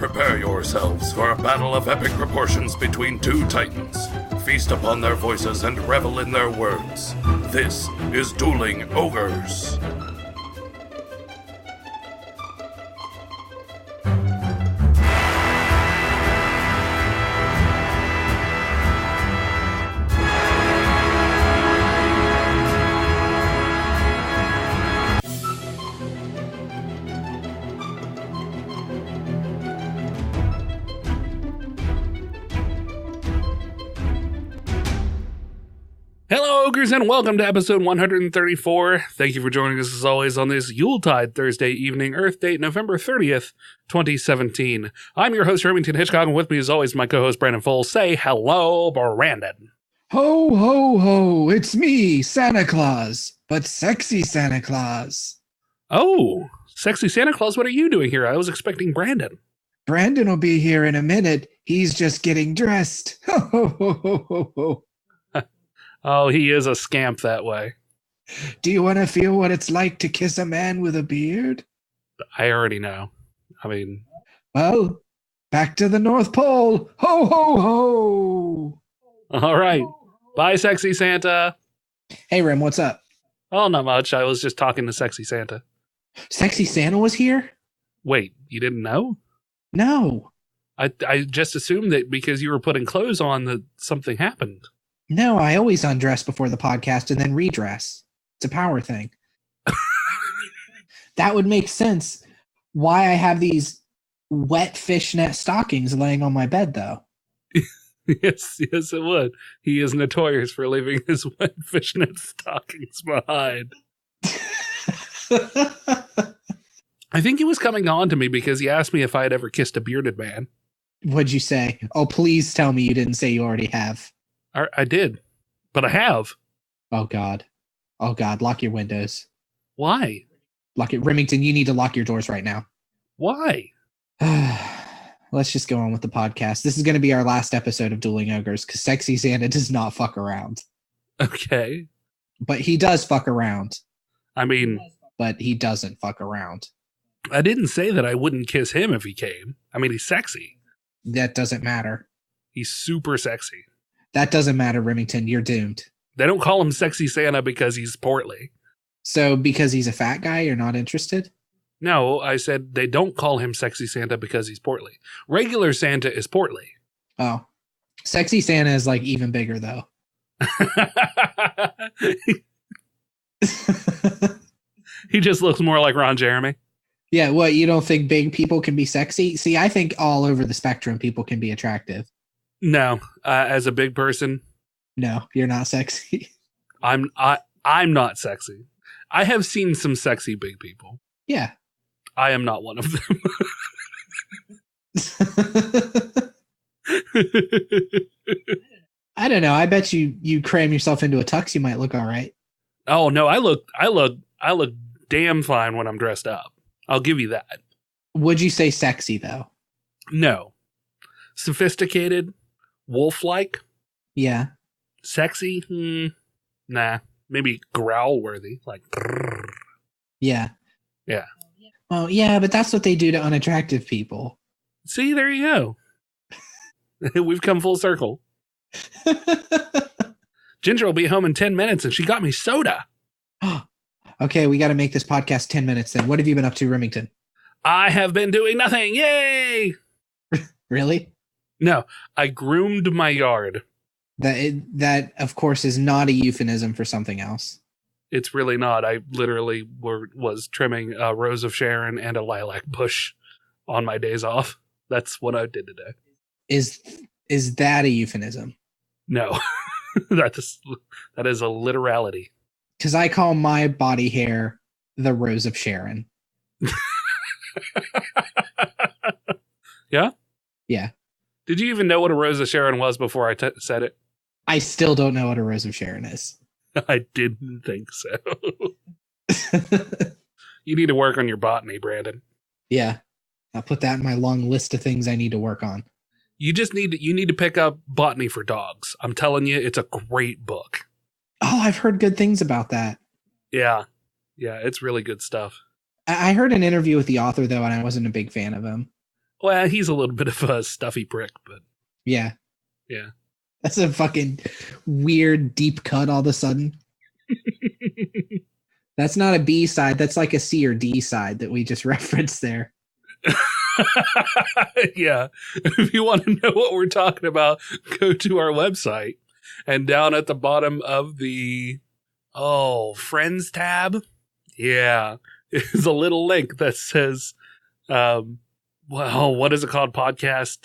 Prepare yourselves for a battle of epic proportions between two titans. Feast upon their voices and revel in their words. This is Dueling Ogres. Hello, Ogres, and welcome to episode 134. Thank you for joining us, as always, on this Yuletide Thursday evening, Earth date, November 30th, 2017. I'm your host, Remington Hitchcock, and with me, as always, my co-host, Brandon Foles. Say hello, Brandon. Ho, ho, ho, it's me, Santa Claus, but sexy Santa Claus. Oh, sexy Santa Claus, what are you doing here? I was expecting Brandon. Brandon will be here in a minute. He's just getting dressed. Ho, ho, ho, ho, ho, ho. Oh, he is a scamp that way. Do you want to feel what it's like to kiss a man with a beard? I already know. I mean... Well, back to the North Pole. Ho, ho, ho. All right. Bye, sexy Santa. Hey, Rem, what's up? Oh, not much. I was just talking to sexy Santa. Sexy Santa was here? Wait, you didn't know? No. I just assumed that because you were putting clothes on that something happened. No, I always undress before the podcast and then redress. It's a power thing. That would make sense. Why I have these wet fishnet stockings laying on my bed, though. Yes, it would. He is notorious for leaving his wet fishnet stockings behind. I think he was coming on to me because he asked me if I had ever kissed a bearded man. What'd you say? Oh, please tell me you didn't say you already have. I did, but I have. Oh, God. Oh, God. Lock your windows. Why? Lock it. Remington, you need to lock your doors right now. Why? Let's just go on with the podcast. This is going to be our last episode of Dueling Ogres because Sexy Santa does not fuck around. Okay. But he does fuck around. I mean... But he doesn't fuck around. I didn't say that I wouldn't kiss him if he came. I mean, he's sexy. That doesn't matter. He's super sexy. That doesn't matter, Remington. You're doomed. They don't call him Sexy Santa because he's portly. So because he's a fat guy, you're not interested? No, I said they don't call him Sexy Santa because he's portly. Regular Santa is portly. Oh. Sexy Santa is like even bigger, though. He just looks more like Ron Jeremy. Yeah, what, you don't think big people can be sexy? See, I think all over the spectrum people can be attractive. No, as a big person, no, you're not sexy. I'm not sexy. I have seen some sexy big people. Yeah, I am not one of them. I don't know. I bet you cram yourself into a tux, you might look all right. Oh no, I look damn fine when I'm dressed up. I'll give you that. Would you say sexy though? No, sophisticated. Wolf-like? Yeah. Sexy? Nah. Maybe growl-worthy. Like, grrr. Yeah. Yeah. Well, yeah, but that's what they do to unattractive people. See, there you go. We've come full circle. Ginger will be home in 10 minutes, and she got me soda. Okay, we got to make this podcast 10 minutes then. What have you been up to, Remington? I have been doing nothing. Yay! Really? No, I groomed my yard. That of course is not a euphemism for something else. It's really not. I literally was trimming a rose of Sharon and a lilac bush on my days off. That's what I did today. Is that a euphemism? No, that is a literality. Because I call my body hair the rose of Sharon. Yeah? Yeah. Did you even know what a rose of Sharon was before I said it? I still don't know what a rose of Sharon is. I didn't think so. You need to work on your botany, Brandon. Yeah. I'll put that in my long list of things I need to work on. You need to pick up Botany for Dogs. I'm telling you, it's a great book. Oh, I've heard good things about that. Yeah. Yeah, it's really good stuff. I heard an interview with the author, though, and I wasn't a big fan of him. Well, he's a little bit of a stuffy prick, but Yeah. yeah. That's a fucking weird deep cut all of a sudden. That's not a B side. That's like a C or D side that we just referenced there. Yeah. If you want to know what we're talking about, go to our website. And down at the bottom of the Friends tab, yeah, is a little link that says, what is it called? Podcast.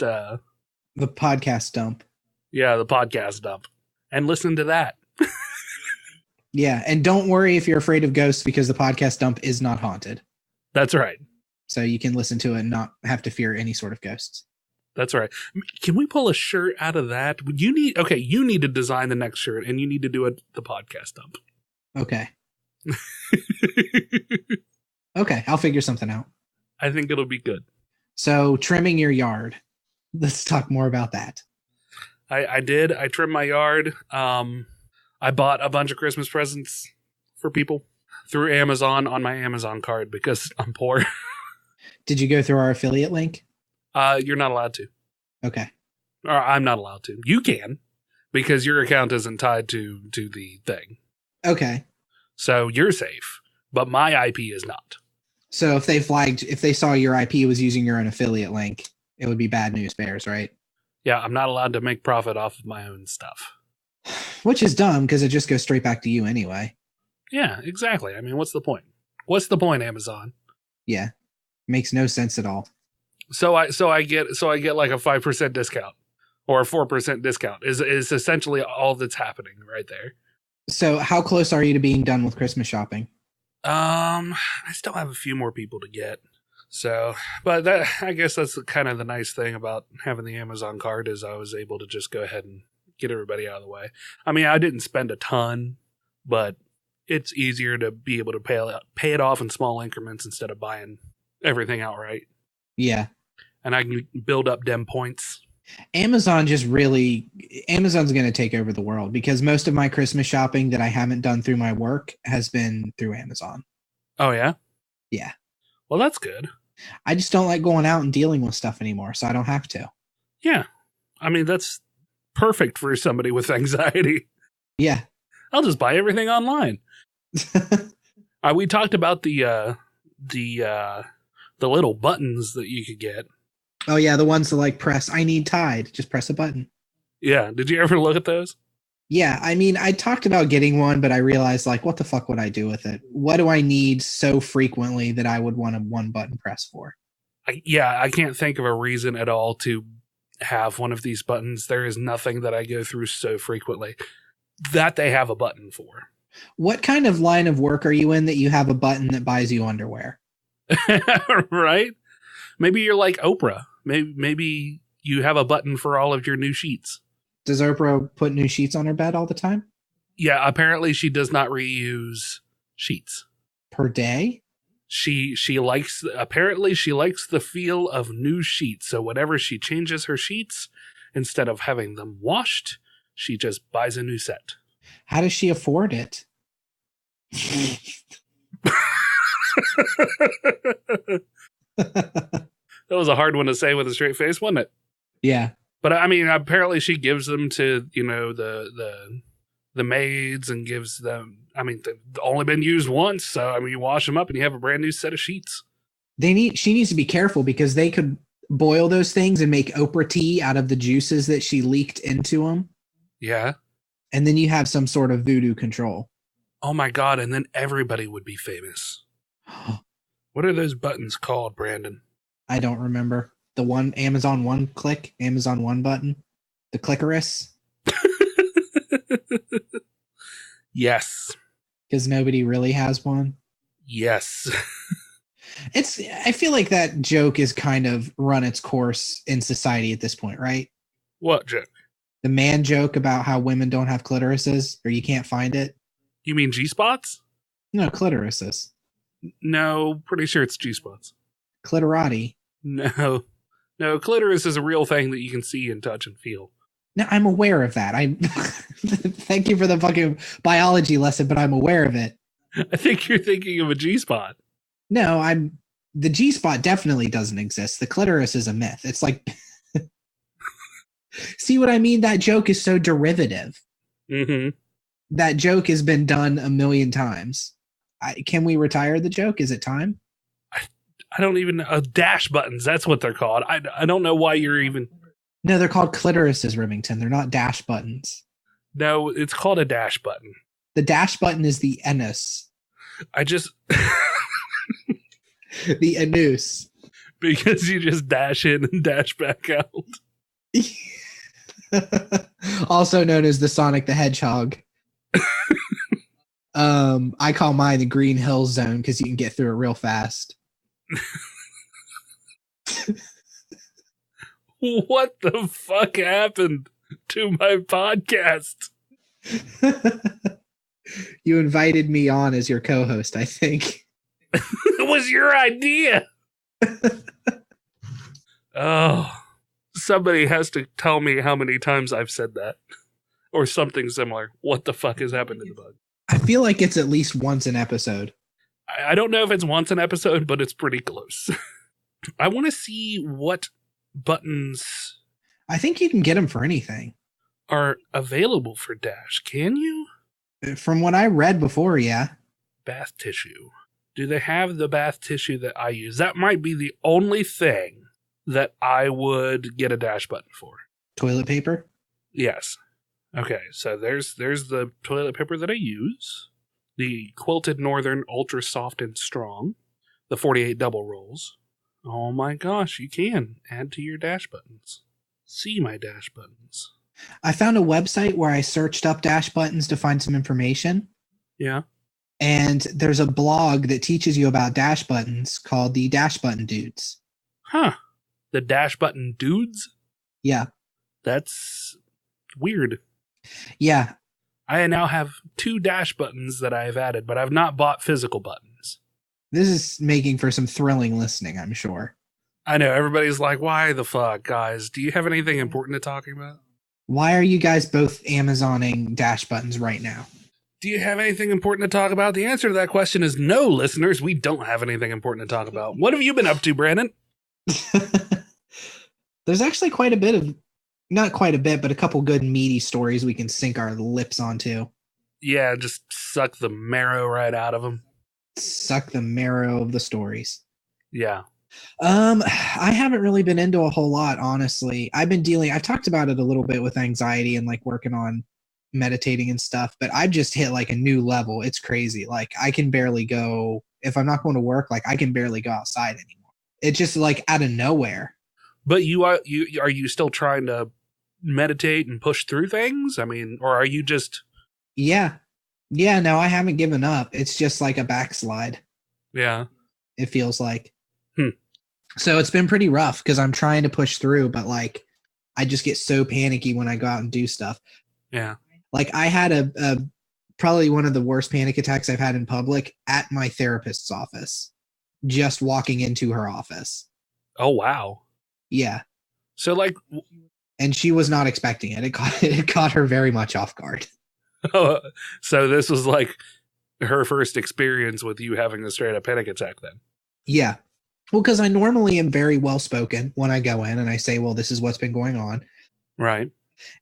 The podcast dump. Yeah, the podcast dump. And listen to that. Yeah, and don't worry if you're afraid of ghosts because the podcast dump is not haunted. That's right. So you can listen to it and not have to fear any sort of ghosts. That's right. Can we pull a shirt out of that? You need to design the next shirt, and you need to do it the podcast dump. Okay. Okay, I'll figure something out. I think it'll be good. So trimming your yard. Let's talk more about that. I did. I trimmed my yard. I bought a bunch of Christmas presents for people through Amazon on my Amazon card because I'm poor. Did you go through our affiliate link? You're not allowed to. Okay. Or I'm not allowed to. You can, because your account isn't tied to the thing. Okay. So you're safe, but my IP is not. So if they saw your IP was using your own affiliate link, it would be bad news bears, right? Yeah, I'm not allowed to make profit off of my own stuff. Which is dumb because it just goes straight back to you anyway. Yeah, exactly. I mean, what's the point? What's the point, Amazon? Yeah. Makes no sense at all. So I get like a 5% discount or a 4% discount is essentially all that's happening right there. So how close are you to being done with Christmas shopping? I still have a few more people to get. So, but I guess that's kind of the nice thing about having the Amazon card is I was able to just go ahead and get everybody out of the way. I mean, I didn't spend a ton, but it's easier to be able to pay it off in small increments instead of buying everything outright. Yeah. And I can build up dem points. Amazon's going to take over the world because most of my Christmas shopping that I haven't done through my work has been through Amazon. Oh, yeah? Yeah. Well, that's good. I just don't like going out and dealing with stuff anymore, so I don't have to. Yeah. I mean, that's perfect for somebody with anxiety. Yeah. I'll just buy everything online. We talked about the little buttons that you could get. Oh, yeah, the ones that like press, I need Tide. Just press a button. Yeah. Did you ever look at those? Yeah, I mean, I talked about getting one, but I realized, like, what the fuck would I do with it? What do I need so frequently that I would want a one-button press for? I can't think of a reason at all to have one of these buttons. There is nothing that I go through so frequently that they have a button for. What kind of line of work are you in that you have a button that buys you underwear? Right? Maybe you're like Oprah. Maybe you have a button for all of your new sheets. Does Oprah put new sheets on her bed all the time? Yeah, apparently she does not reuse sheets. Per day? She likes the feel of new sheets. So whenever she changes her sheets, instead of having them washed, she just buys a new set. How does she afford it? That was a hard one to say with a straight face, wasn't it? Yeah. But I mean, apparently she gives them to, the maids and gives them, I mean, they've only been used once. So, I mean, you wash them up and you have a brand new set of sheets. She needs to be careful because they could boil those things and make Oprah tea out of the juices that she leaked into them. Yeah. And then you have some sort of voodoo control. Oh my God. And then everybody would be famous. What are those buttons called, Brandon? I don't remember. The one Amazon One click, Amazon One button, the clitoris. Yes. Because nobody really has one. Yes. I feel like that joke is kind of run its course in society at this point, right? What joke? The man joke about how women don't have clitorises or you can't find it. You mean G-spots? No, clitorises. No, pretty sure it's G-spots. Clitorati. No, clitoris is a real thing that you can see and touch and feel. No, I'm aware of that. Thank you for the fucking biology lesson, but I'm aware of it. I think you're thinking of a G-spot. No, I'm the G-spot definitely doesn't exist. The clitoris is a myth. It's like, see what I mean? That joke is so derivative. Mm-hmm. That joke has been done a million times. Can we retire the joke? Is it time? I don't even know. Dash buttons. That's what they're called. I don't know why you're even. No, they're called clitorises, Remington. They're not dash buttons. No, it's called a dash button. The dash button is the anus. I just. The anus. Because you just dash in and dash back out. Also known as the Sonic the Hedgehog. I call mine the Green Hill Zone because you can get through it real fast. What the fuck happened to my podcast? You invited me on as your co-host, I think. It was your idea. Oh, somebody has to tell me how many times I've said that or something similar. What the fuck has happened to the bug? I feel like it's at least once an episode. I don't know if it's once an episode, but it's pretty close. I want to see what buttons I think you can get them for anything. are available for Dash. Can you? From what I read before, yeah. Bath tissue. Do they have the bath tissue that I use? That might be the only thing that I would get a Dash button for. Toilet paper? Yes. Okay, so there's the toilet paper that I use. The Quilted Northern Ultra Soft and Strong. The 48 double rolls. Oh my gosh, you can add to your Dash buttons. See my Dash buttons. I found a website where I searched up Dash buttons to find some information. Yeah. And there's a blog that teaches you about Dash buttons called the Dash Button Dudes. Huh. The Dash button dudes? Yeah. That's weird. Yeah. I now have 2 Dash buttons that I've added, but I've not bought physical buttons. This is making for some thrilling listening, I'm sure. I know, everybody's like, why the fuck, guys? Do you have anything important to talk about? Why are you guys both Amazoning Dash buttons right now? Do you have anything important to talk about? The answer to that question is no, listeners. We don't have anything important to talk about. What have you been up to, Brandon? There's actually quite a bit of, not quite a bit, but a couple good meaty stories we can sink our lips onto. Yeah, just suck the marrow right out of them. Suck the marrow of the stories. Yeah. I haven't really been into a whole lot, honestly. I've talked about it a little bit with anxiety and like working on meditating and stuff, but I've just hit like a new level. It's crazy. Like I can barely go, if I'm not going to work, like I can barely go outside anymore. It's just like out of nowhere. But are you still trying to meditate and push through things? I mean, or are you just... Yeah, no, I haven't given up. It's just like a backslide. Yeah. It feels like. So it's been pretty rough because I'm trying to push through, but like I just get so panicky when I go out and do stuff. Yeah. Like I had a probably one of the worst panic attacks I've had in public at my therapist's office, just walking into her office. Oh, wow. Yeah. So like... And she was not expecting it. It caught her very much off guard. So this was like her first experience with you having a straight up panic attack then? Yeah. Well, because I normally am very well spoken when I go in and I say, well, this is what's been going on. Right.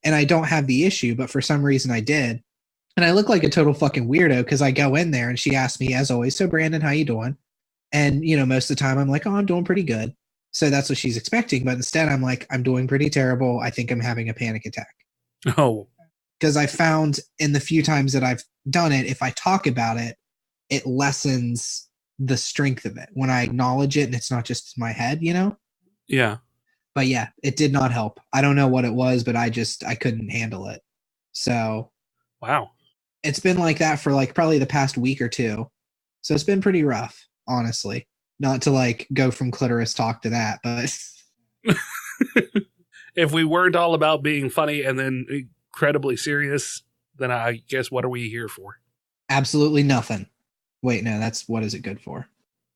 And I don't have the issue, but for some reason I did. And I look like a total fucking weirdo because I go in there and she asks me, as always, so Brandon, how you doing? And, you know, most of the time I'm like, oh, I'm doing pretty good. So that's what she's expecting. But instead I'm like, I'm doing pretty terrible. I think I'm having a panic attack. Oh. Because I found in the few times that I've done it, if I talk about it, it lessens the strength of it when I acknowledge it and it's not just in my head, you know? Yeah. But yeah, it did not help. I don't know what it was, but I couldn't handle it. So. Wow. It's been like that for like probably the past week or two. So it's been pretty rough, honestly. Not to like go from clitoris talk to that, but. If we weren't all about being funny and then incredibly serious, then I guess what are we here for? Absolutely nothing. Wait, no, that's what is it good for?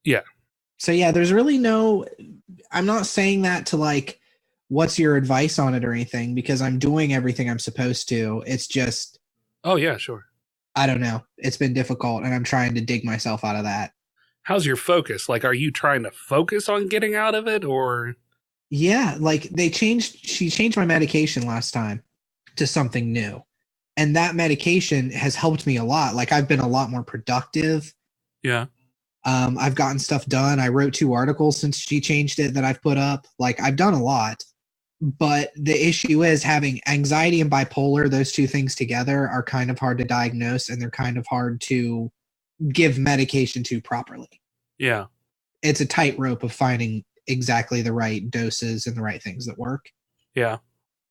Yeah. So yeah, there's really I'm not saying that to like, what's your advice on it or anything, because I'm doing everything I'm supposed to. It's just. Oh yeah, sure. I don't know. It's been difficult and I'm trying to dig myself out of that. how's your focus? Like, are you trying to focus on getting out of it, or? Yeah, like she changed my medication last time to something new. And that medication has helped me a lot. Like I've been a lot more productive. Yeah. I've gotten stuff done. I wrote 2 articles since she changed it that I've put up. Like I've done a lot. But the issue is having anxiety and bipolar, those 2 things together are kind of hard to diagnose, and they're kind of hard to give medication to properly. Yeah. It's a tightrope of finding exactly the right doses and the right things that work. Yeah.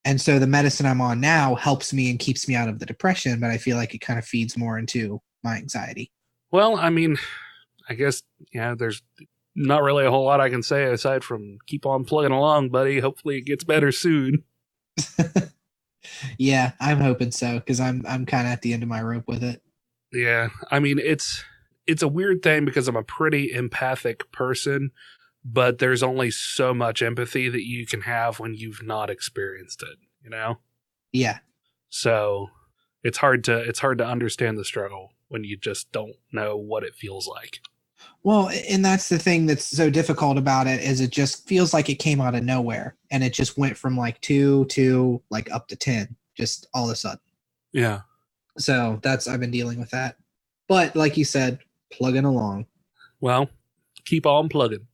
And so the medicine I'm on now helps me and keeps me out of the depression, but I feel like it kind of feeds more into my anxiety. Well, I mean, I guess, yeah, there's not really a whole lot I can say aside from keep on plugging along, buddy. Hopefully it gets better soon. Yeah, I'm hoping so, because I'm kind of at the end of my rope with it. Yeah, I mean, it's a weird thing because I'm a pretty empathic person, but there's only so much empathy that you can have when you've not experienced it, you know? Yeah. So it's hard to understand the struggle when you just don't know what it feels like. Well, and that's the thing that's so difficult about it, is it just feels like it came out of nowhere, and it just went from like 2 to like up to 10, just all of a sudden. Yeah. So I've been dealing with that. But like you said, plugging along. Well, keep on plugging.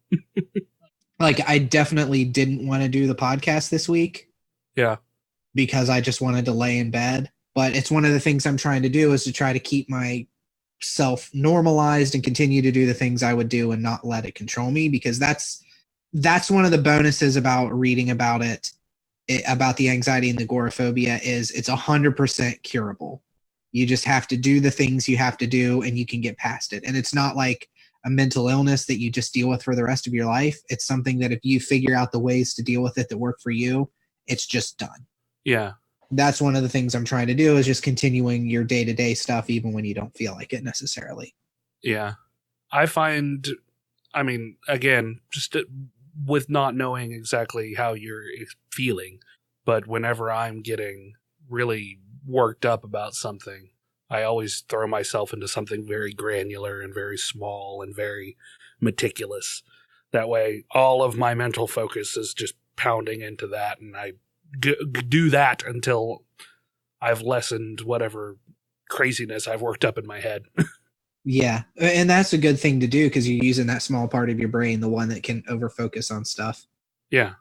Like I definitely didn't want to do the podcast this week. Yeah. Because I just wanted to lay in bed. But it's one of the things I'm trying to do, is to try to keep myself normalized and continue to do the things I would do and not let it control me, because that's one of the bonuses about reading about it, about the anxiety and the agoraphobia, is it's 100% curable. You just have to do the things you have to do and you can get past it. And it's not like a mental illness that you just deal with for the rest of your life. It's something that if you figure out the ways to deal with it that work for you, it's just done. Yeah. That's one of the things I'm trying to do, is just continuing your day-to-day stuff even when you don't feel like it necessarily. Yeah. I find, I mean, again, just with not knowing exactly how you're feeling, but whenever I'm getting really worked up about something, I always throw myself into something very granular and very small and very meticulous. That way, all of my mental focus is just pounding into that, and I do that until I've lessened whatever craziness I've worked up in my head. Yeah, and that's a good thing to do, because you're using that small part of your brain, the one that can overfocus on stuff. Yeah.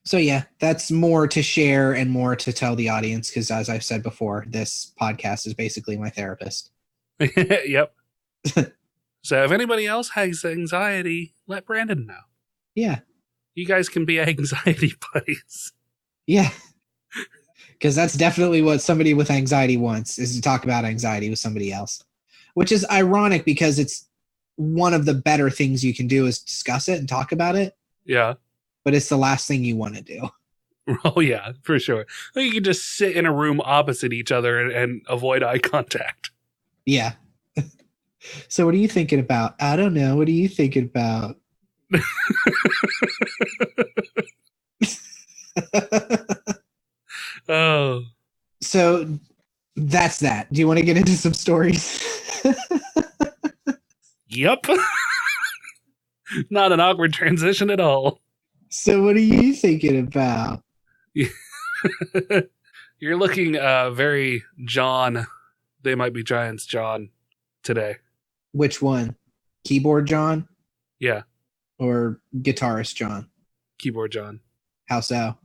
So yeah, that's more to share and more to tell the audience, because as I've said before, this podcast is basically my therapist. Yep. So if anybody else has anxiety, let Brandon know. Yeah. You guys can be anxiety buddies. Yeah. Because that's definitely what somebody with anxiety wants, is to talk about anxiety with somebody else. Which is ironic, because it's one of the better things you can do is discuss it and talk about it. Yeah. But it's the last thing you want to do. Oh, yeah, for sure. Well, you can just sit in a room opposite each other and avoid eye contact. Yeah. So what are you thinking about? I don't know. What are you thinking about? Oh. So that's that. Do you want to get into some stories? Yep. Not an awkward transition at all. So what are you thinking about? You're looking very John. They Might Be Giants John today. Which one? Keyboard John? Yeah. Or guitarist John? Keyboard John. How so?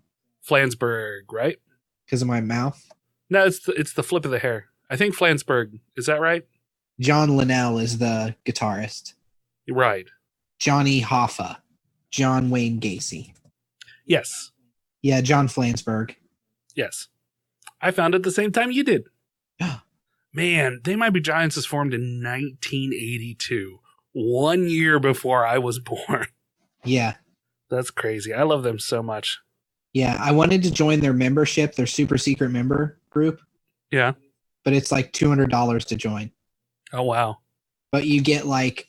Flansburgh, right? Because of my mouth? No, it's the flip of the hair. I think Flansburgh. Is that right? John Linnell is the guitarist. Right. Johnny Hoffa. John Wayne Gacy. Yes. Yeah, John Flansburgh. Yes. I found it the same time you did. Man, They Might Be Giants was formed in 1982. 1 year before I was born. Yeah. That's crazy. I love them so much. Yeah, I wanted to join their membership, their super secret member group. Yeah. But it's like $200 to join. Oh, wow. But you get like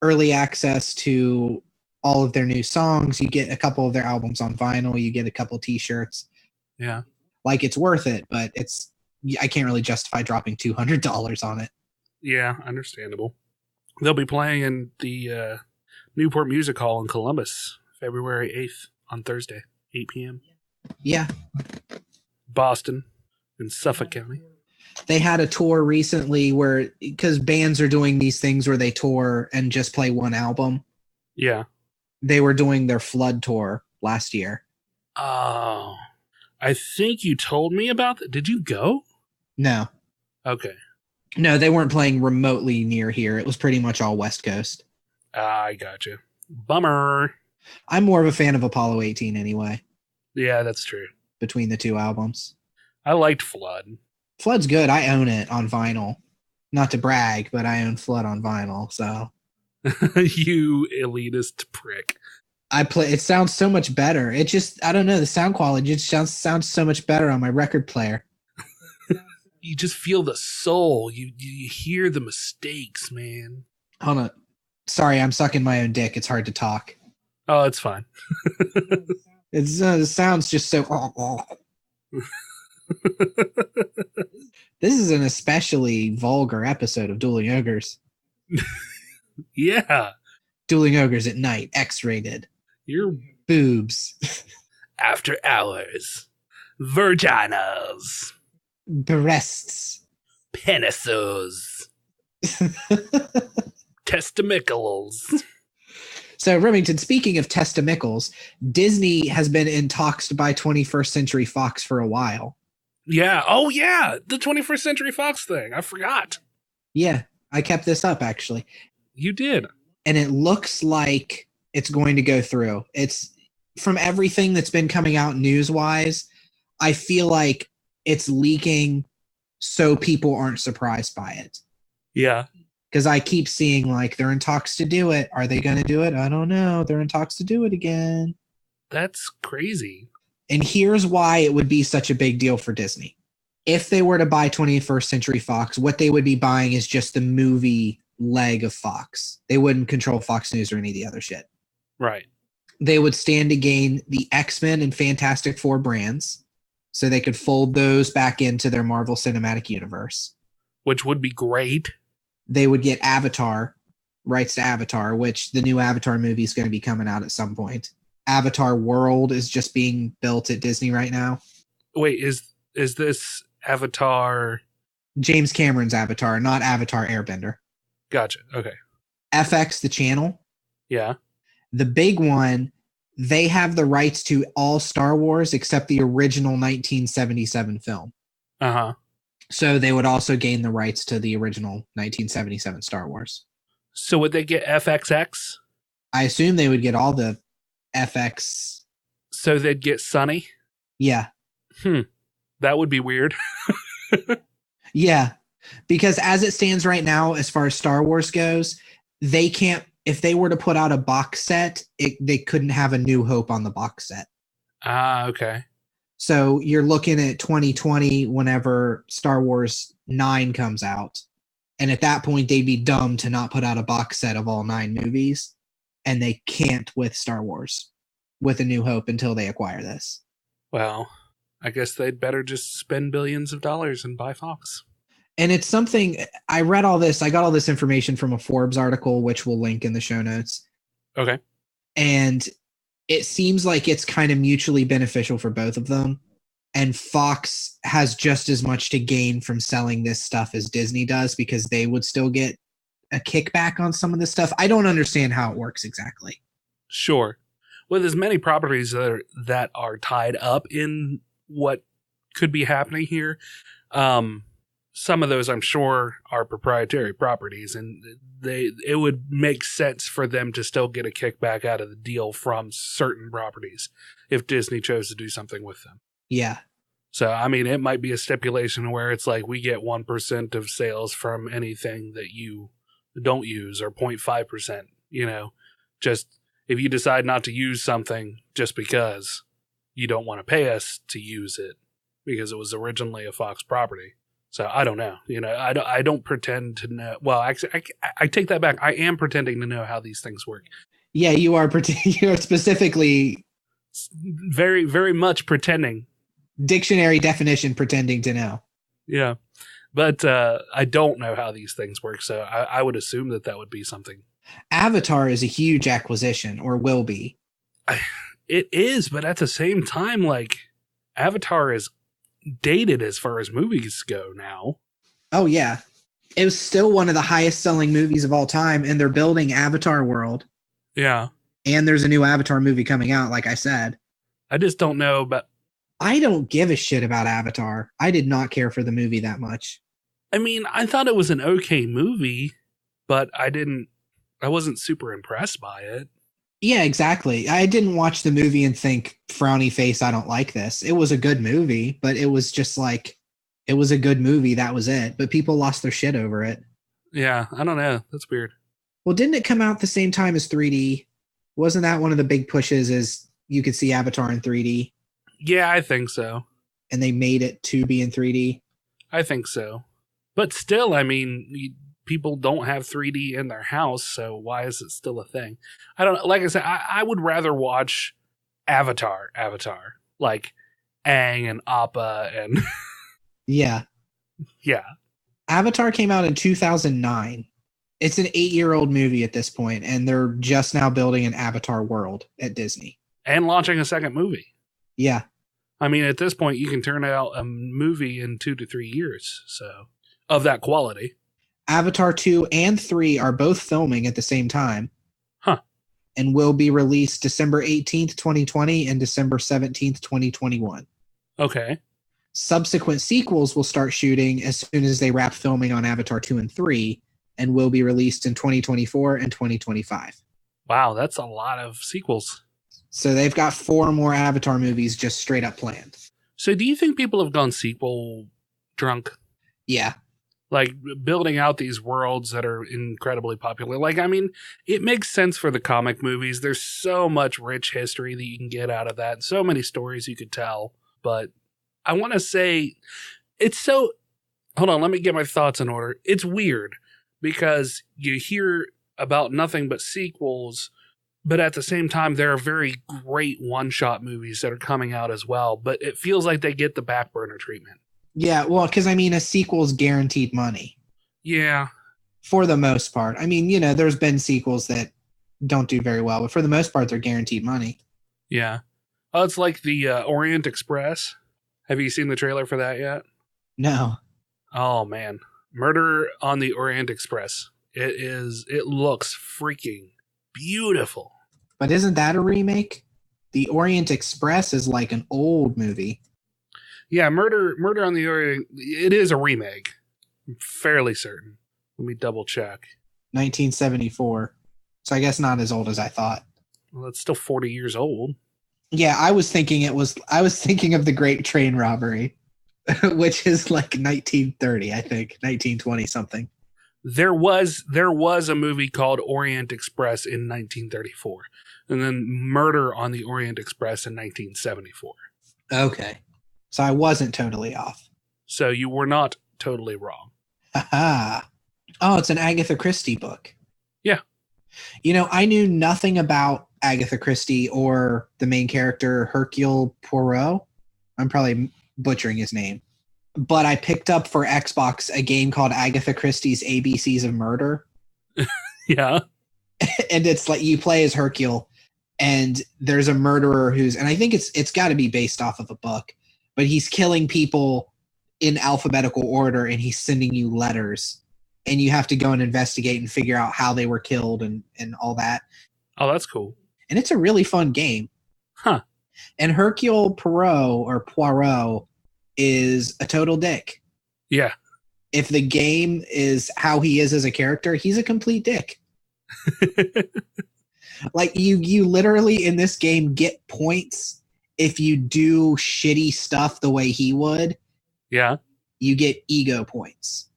early access to all of their new songs. You get a couple of their albums on vinyl. You get a couple t-shirts. Yeah. Like, it's worth it, but I can't really justify dropping $200 on it. Yeah, understandable. They'll be playing in the Newport Music Hall in Columbus, February 8th on Thursday, 8 p.m. Yeah. Boston in Suffolk County. They had a tour recently where, because bands are doing these things where they tour and just play one album. Yeah. They were doing their Flood tour last year. Oh, I think you told me about that. Did you go? No. Okay. No, they weren't playing remotely near here. It was pretty much all West Coast. I gotcha. Bummer. I'm more of a fan of Apollo 18 anyway, Yeah, that's true. between the two albums. I liked Flood. Flood's good. I own it on vinyl. Not to brag, but I own Flood on vinyl, so You elitist prick. I play. It sounds so much better. It just, I don't know, the sound quality just sounds so much better on my record player. You just feel the soul. You hear the mistakes, man. Hold on. Sorry, I'm sucking my own dick. It's hard to talk. Oh, it's fine. It sounds just so. This is an especially vulgar episode of Dueling Ogres. Yeah. Dueling Ogres at night, X-rated. You're Boobs. after hours. Virginas. Breasts. Penises. Testimicles. So, Remington, speaking of testimicles, Disney has been in talks to buy 21st Century Fox for a while. Yeah. Oh, yeah. The 21st Century Fox thing. I forgot. Yeah, I kept this up, actually. You did. And it looks like it's going to go through. It's from everything that's been coming out news-wise, I feel like it's leaking so people aren't surprised by it. Yeah. Because I keep seeing, like, they're in talks to do it. Are they going to do it? I don't know. They're in talks to do it again. That's crazy. And here's why it would be such a big deal for Disney. If they were to buy 21st Century Fox, what they would be buying is just the movie leg of Fox. They wouldn't control Fox News or any of the other shit. Right. They would stand to gain the X-Men and Fantastic Four brands, so they could fold those back into their Marvel Cinematic Universe. Which would be great. They would get Avatar, rights to Avatar, which the new Avatar movie is going to be coming out at some point. Avatar World is just being built at Disney right now. Wait, is this Avatar? James Cameron's Avatar, not Avatar Airbender. Gotcha. Okay. FX, the channel. Yeah. The big one, they have the rights to all Star Wars except the original 1977 film. Uh-huh. So they would also gain the rights to the original 1977 Star Wars. So would they get FXX? I assume they would get all the FX. So they'd get Sunny? Yeah. That would be weird. Yeah. Because as it stands right now, as far as Star Wars goes, they can't, if they were to put out a box set, they couldn't have A New Hope on the box set. Ah, okay. So you're looking at 2020 whenever Star Wars 9 comes out. And at that point, they'd be dumb to not put out a box set of all 9 movies. And they can't with Star Wars, with A New Hope, until they acquire this. Well, I guess they'd better just spend billions of dollars and buy Fox. And it's something, I read all this, I got all this information from a Forbes article, which we'll link in the show notes. Okay. And it seems like it's kind of mutually beneficial for both of them. And Fox has just as much to gain from selling this stuff as Disney does, because they would still get a kickback on some of this stuff. I don't understand how it works exactly. Sure. Well, there's many properties that are tied up in what could be happening here. Some of those, I'm sure, are proprietary properties, and it would make sense for them to still get a kickback out of the deal from certain properties if Disney chose to do something with them. Yeah. So, I mean, it might be a stipulation where it's like we get 1% of sales from anything that you don't use, or 0.5%, just if you decide not to use something just because you don't want to pay us to use it because it was originally a Fox property. So I don't know. I don't pretend to know. Well, actually, I take that back. I am pretending to know how these things work. Yeah, you are specifically very, very much pretending. Dictionary definition, pretending to know. Yeah. But I don't know how these things work, so I would assume that would be something. Avatar is a huge acquisition, or will be. It is, but at the same time, like, Avatar is dated as far as movies go now. Oh, yeah. It was still one of the highest selling movies of all time, and they're building Avatar World. Yeah. And there's a new Avatar movie coming out, like I said. I just don't know about... I don't give a shit about Avatar. I did not care for the movie that much. I mean, I thought it was an okay movie, but I wasn't super impressed by it. Yeah, exactly. I didn't watch the movie and think, frowny face, I don't like this. It was a good movie, but it was just like, it was a good movie. That was it. But people lost their shit over it. Yeah, I don't know. That's weird. Well, didn't it come out the same time as 3D? Wasn't that one of the big pushes is you could see Avatar in 3D? Yeah, I think so. And they made it to be in 3D? I think so. But still, I mean, people don't have 3D in their house, so why is it still a thing? I don't know. Like I said, I would rather watch Avatar. Like Aang and Appa and... Yeah. Yeah. Avatar came out in 2009. It's an 8-year-old movie at this point, and they're just now building an Avatar world at Disney. And launching a second movie. Yeah. I mean, at this point, you can turn out a movie in 2 to 3 years, so of that quality. Avatar 2 and 3 are both filming at the same time. Huh. And will be released December 18th, 2020 and December 17th, 2021. Okay. Subsequent sequels will start shooting as soon as they wrap filming on Avatar 2 and 3 and will be released in 2024 and 2025. Wow, that's a lot of sequels. So they've got 4 more Avatar movies just straight up planned. So do you think people have gone sequel drunk? Yeah. Like building out these worlds that are incredibly popular. Like, I mean, it makes sense for the comic movies. There's so much rich history that you can get out of that. So many stories you could tell. But I want to say it's so... Hold on, let me get my thoughts in order. It's weird because you hear about nothing but sequels, but at the same time, there are very great one-shot movies that are coming out as well. But it feels like they get the back burner treatment. Yeah, well, because, I mean, a sequel's guaranteed money. Yeah. For the most part. I mean, you know, there's been sequels that don't do very well, but for the most part, they're guaranteed money. Yeah. Oh, it's like the Orient Express. Have you seen the trailer for that yet? No. Oh, man. Murder on the Orient Express. It looks freaking beautiful. But isn't that a remake? The Orient Express is like an old movie. Yeah, Murder on the Orient, it is a remake. I'm fairly certain. Let me double check. 1974. So I guess not as old as I thought. Well, it's still 40 years old. Yeah, I was thinking of the Great Train Robbery, which is like 1930, I think, 1920 something. There was a movie called Orient Express in 1934, and then Murder on the Orient Express in 1974. Okay. So I wasn't totally off. So you were not totally wrong. Haha. Oh, it's an Agatha Christie book. Yeah. You know, I knew nothing about Agatha Christie or the main character, Hercule Poirot. I'm probably butchering his name. But I picked up for Xbox a game called Agatha Christie's ABCs of Murder. Yeah. And it's like you play as Hercule, and there's a murderer and I think it's got to be based off of a book, but he's killing people in alphabetical order, and he's sending you letters, and you have to go and investigate and figure out how they were killed and all that. Oh, that's cool. And it's a really fun game. Huh. And Hercule Poirot is a total dick. Yeah. If the game is how he is as a character, he's a complete dick. Like you literally in this game get points if you do shitty stuff the way he would. Yeah. You get ego points.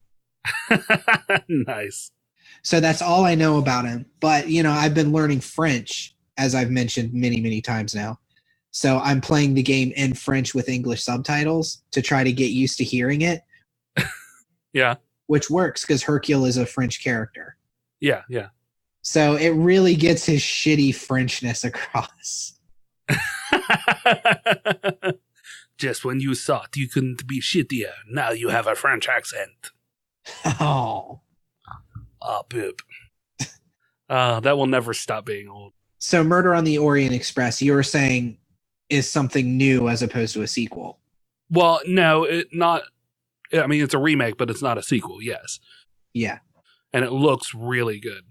Nice. So that's all I know about him. But, you know, I've been learning French, as I've mentioned many, many times now. So I'm playing the game in French with English subtitles to try to get used to hearing it. Yeah. Which works because Hercule is a French character. Yeah, yeah. So it really gets his shitty Frenchness across. Just when you thought you couldn't be shittier, now you have a French accent. Oh. Ah, poop. That will never stop being old. So Murder on the Orient Express, you were saying, is something new as opposed to a sequel. Well, no, I mean, it's a remake, but it's not a sequel, yes. Yeah. And it looks really good.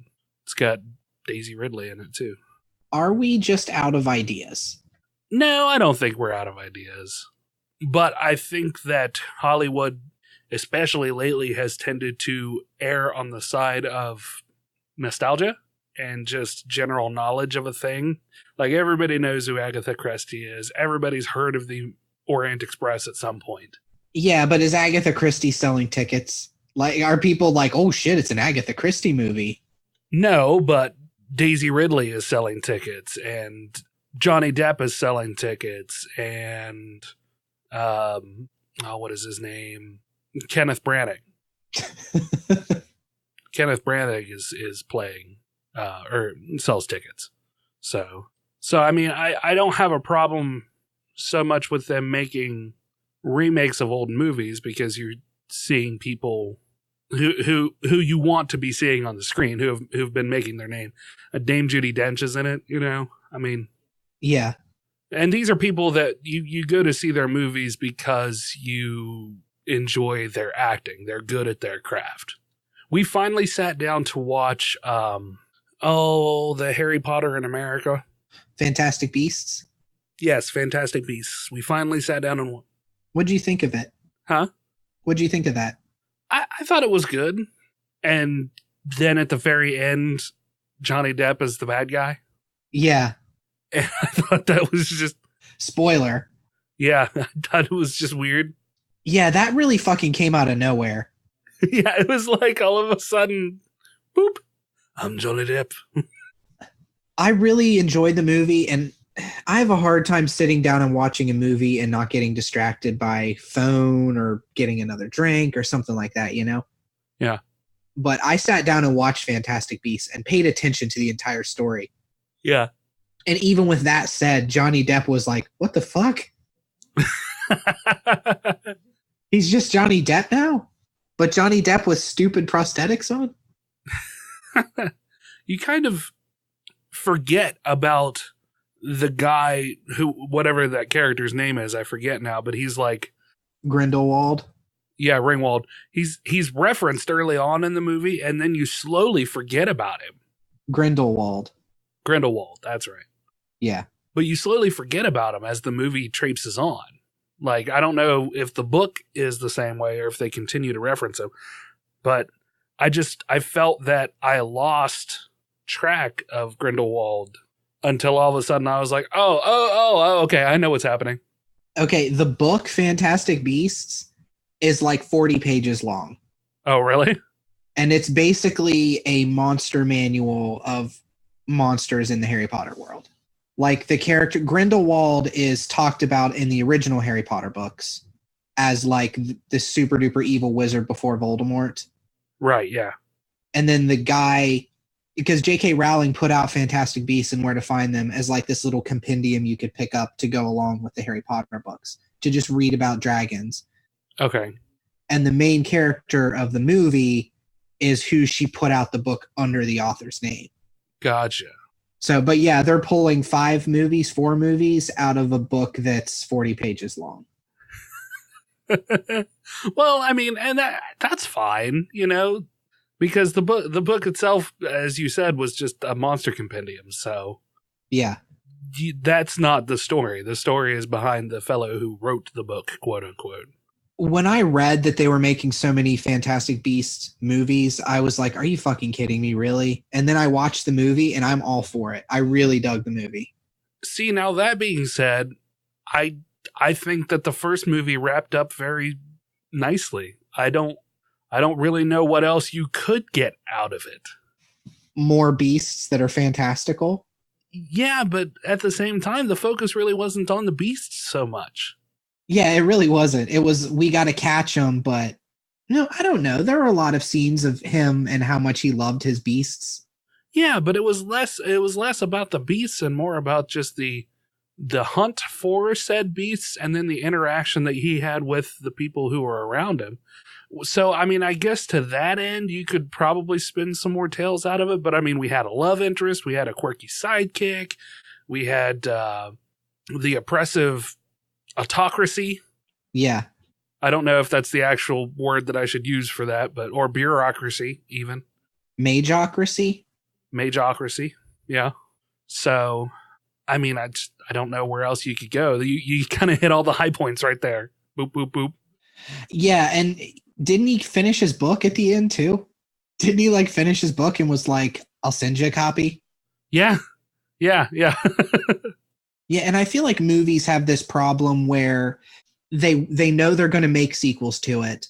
It's got Daisy Ridley in it, too. Are we just out of ideas? No, I don't think we're out of ideas. But I think that Hollywood, especially lately, has tended to err on the side of nostalgia and just general knowledge of a thing. Like, everybody knows who Agatha Christie is. Everybody's heard of the Orient Express at some point. Yeah, but is Agatha Christie selling tickets? Like, are people like, oh shit, it's an Agatha Christie movie? No, but Daisy Ridley is selling tickets, and Johnny Depp is selling tickets, and what is his name? Kenneth Branagh. Kenneth Branagh is playing or sells tickets. So I mean, I don't have a problem so much with them making remakes of old movies, because you're seeing people who you want to be seeing on the screen, who've been making their name. Dame Judi Dench is in it, you know? I mean, yeah. And these are people that you go to see their movies because you enjoy their acting. They're good at their craft. We finally sat down to watch the Harry Potter in America. Fantastic Beasts? Yes, Fantastic Beasts. We finally sat down and... What'd you think of it? Huh? What'd you think of that? I thought it was good. And then at the very end, Johnny Depp is the bad guy. Yeah. And I thought that was just... Spoiler. Yeah, I thought it was just weird. Yeah, that really fucking came out of nowhere. Yeah, it was like all of a sudden, boop, I'm Johnny Depp. I really enjoyed the movie, and I have a hard time sitting down and watching a movie and not getting distracted by phone or getting another drink or something like that, you know? Yeah. But I sat down and watched Fantastic Beasts and paid attention to the entire story. Yeah. And even with that said, Johnny Depp was like, what the fuck? He's just Johnny Depp now? But Johnny Depp with stupid prosthetics on? You kind of forget about the guy who, whatever that character's name is, I forget now, but he's like... Grindelwald? Yeah, Ringwald. He's referenced early on in the movie, and then you slowly forget about him. Grindelwald, that's right. Yeah. But you slowly forget about him as the movie traipses on. Like, I don't know if the book is the same way or if they continue to reference him, but I felt that I lost track of Grindelwald until all of a sudden I was like, oh, okay, I know what's happening. Okay, the book Fantastic Beasts is like 40 pages long. Oh, really? And it's basically a monster manual of monsters in the Harry Potter world. Like, the character Grindelwald is talked about in the original Harry Potter books as like the super duper evil wizard before Voldemort. Right, yeah. And then the guy, because J.K. Rowling put out Fantastic Beasts and Where to Find Them as like this little compendium you could pick up to go along with the Harry Potter books to just read about dragons. Okay. And the main character of the movie is who she put out the book under the author's name. Gotcha. So, but yeah, they're pulling 4 movies out of a book that's 40 pages long. Well, I mean, and that's fine, you know, because the book itself, as you said, was just a monster compendium. So yeah, that's not the story. The story is behind the fellow who wrote the book, quote unquote. When I read that they were making so many Fantastic Beasts movies, I was like, are you fucking kidding me, really? And then I watched the movie, and I'm all for it. I really dug the movie. See, now that being said, I think that the first movie wrapped up very nicely. I don't really know what else you could get out of it. More beasts that are fantastical? Yeah, but at the same time, the focus really wasn't on the beasts so much. Yeah, it really wasn't. It was, we got to catch him, but no, I don't know. There were a lot of scenes of him and how much he loved his beasts. Yeah, but it was less about the beasts and more about just the the hunt for said beasts and then the interaction that he had with the people who were around him. So, I mean, I guess to that end, you could probably spin some more tales out of it. But, I mean, we had a love interest. We had a quirky sidekick. We had the oppressive autocracy. Yeah. I don't know if that's the actual word that I should use for that, but or bureaucracy, even. Mageocracy? Mageocracy, yeah. So, I mean, I don't know where else you could go. You kind of hit all the high points right there. Boop, boop, boop. Yeah, and didn't he finish his book at the end too? Didn't he like finish his book and was like, I'll send you a copy? Yeah. Yeah. Yeah, and I feel like movies have this problem where they know they're going to make sequels to it.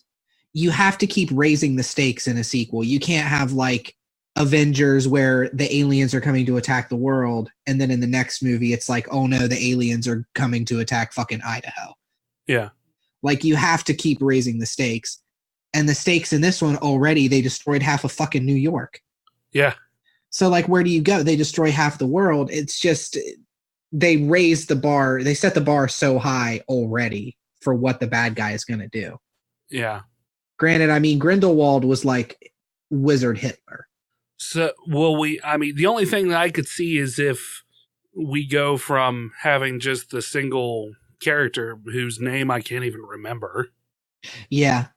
You have to keep raising the stakes in a sequel. You can't have like Avengers where the aliens are coming to attack the world, and then in the next movie it's like, oh no, the aliens are coming to attack fucking Idaho. Yeah. Like, you have to keep raising the stakes. And the stakes in this one already, they destroyed half of fucking New York. Yeah. So, like, where do you go? They destroy half the world. It's just, they raised the bar. They set the bar so high already for what the bad guy is going to do. Yeah. Granted, I mean, Grindelwald was like Wizard Hitler. So, the only thing that I could see is if we go from having just the single character whose name I can't even remember. Yeah.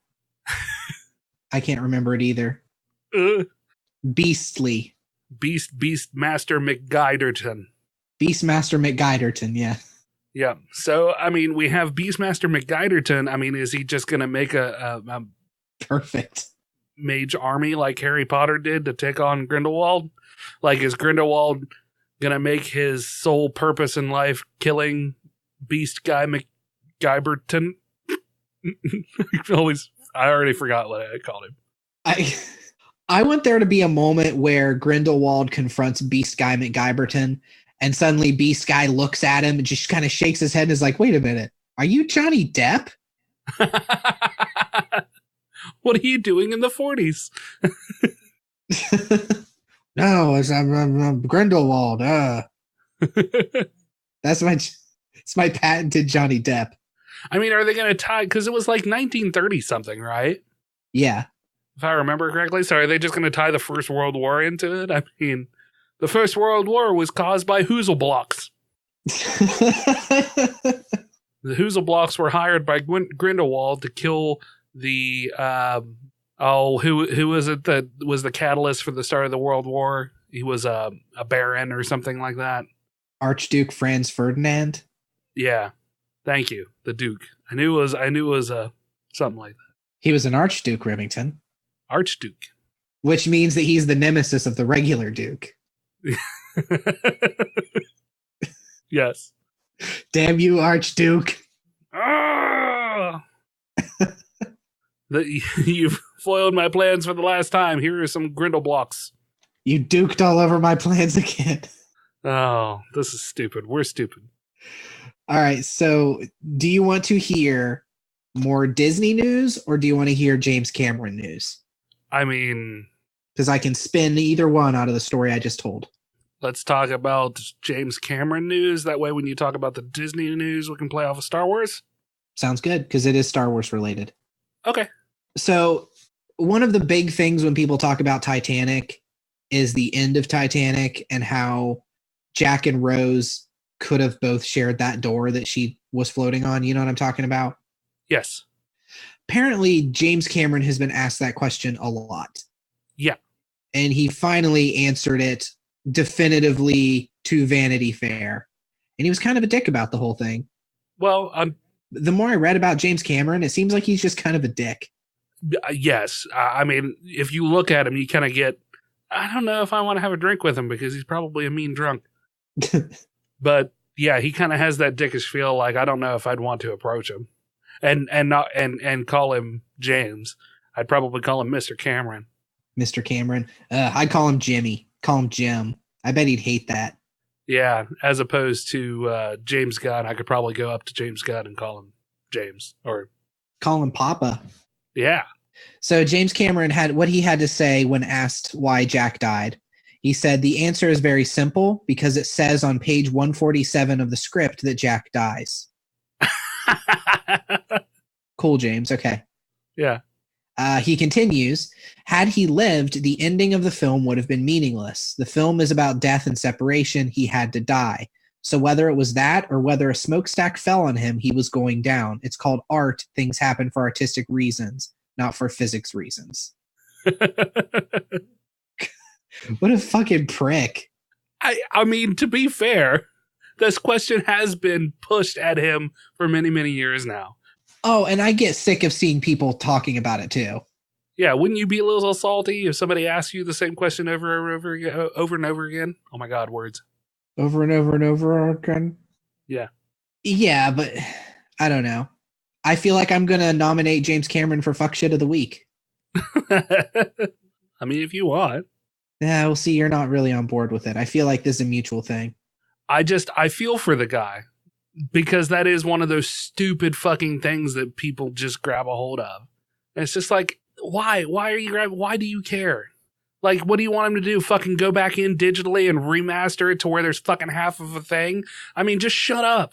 I can't remember it either. Beastly. Beastmaster McGuiderton. Beastmaster McGuiderton, yeah. Yeah. So, I mean, we have Beastmaster McGuiderton. I mean, is he just going to make a perfect mage army like Harry Potter did to take on Grindelwald? Like, is Grindelwald going to make his sole purpose in life killing Beast Guy McGuiberton? I already forgot what I called him. I want there to be a moment where Grindelwald confronts Beast Guy McGuiberton, and suddenly Beast Guy looks at him and just kind of shakes his head and is like, wait a minute, are you Johnny Depp? What are you doing in the 40s? No, I'm Grindelwald. That's my patented Johnny Depp. I mean, are they going to tie? Because it was like 1930 something, right? Yeah. If I remember correctly. So are they just going to tie the First World War into it? I mean, the First World War was caused by Hoozleblocks. The Hoozleblocks were hired by Grindelwald to kill the, who was it that was the catalyst for the start of the World War? He was a baron or something like that. Archduke Franz Ferdinand? Yeah. Thank you. The Duke. I knew it was something like that. He was an Archduke, Remington. Archduke. Which means that he's the nemesis of the regular Duke. Yes. Damn you, Archduke. Ah! You've foiled my plans for the last time. Here are some Grindelblocks. You duked all over my plans again. Oh, this is stupid. We're stupid. All right, so do you want to hear more Disney news or do you want to hear James Cameron news? I mean, because I can spin either one out of the story I just told. Let's talk about James Cameron news. That way, when you talk about the Disney news, we can play off of Star Wars. Sounds good, because it is Star Wars related. Okay. So one of the big things when people talk about Titanic is the end of Titanic and how Jack and Rose could have both shared that door that she was floating on. You know what I'm talking about? Yes. Apparently, James Cameron has been asked that question a lot. Yeah. And he finally answered it definitively to Vanity Fair. And he was kind of a dick about the whole thing. Well, the more I read about James Cameron, it seems like he's just kind of a dick. Yes. I mean, if you look at him, you kind of get, I don't know if I want to have a drink with him because he's probably a mean drunk. But yeah, he kind of has that dickish feel. Like, I don't know if I'd want to approach him and call him James. I'd probably call him Mr. Cameron. Mr. Cameron. I'd call him Jimmy. Call him Jim. I bet he'd hate that. Yeah, as opposed to James Gunn, I could probably go up to James Gunn and call him James or call him Papa. Yeah. So James Cameron had what he had to say when asked why Jack died He said the answer is very simple because it says on page 147 of the script that Jack dies. Cool, James. Okay. Yeah. He continues, had he lived, the ending of the film would have been meaningless. The film is about death and separation. He had to die. So whether it was that or whether a smokestack fell on him, he was going down. It's called art. Things happen for artistic reasons, not for physics reasons. What a fucking prick. I mean, to be fair, this question has been pushed at him for many, many years now. Oh, and I get sick of seeing people talking about it too. Yeah, wouldn't you be a little salty if somebody asked you the same question over and over again? Oh my God, words. Over and over and over again? Yeah. Yeah, but I don't know. I feel like I'm going to nominate James Cameron for fuck shit of the week. I mean, if you want. Yeah, we'll see. You're not really on board with it. I feel like this is a mutual thing. I feel for the guy because that is one of those stupid fucking things that people just grab a hold of. And it's just like, why? Why are you grabbing? Why do you care? Like, what do you want him to do? Fucking go back in digitally and remaster it to where there's fucking half of a thing? I mean, just shut up.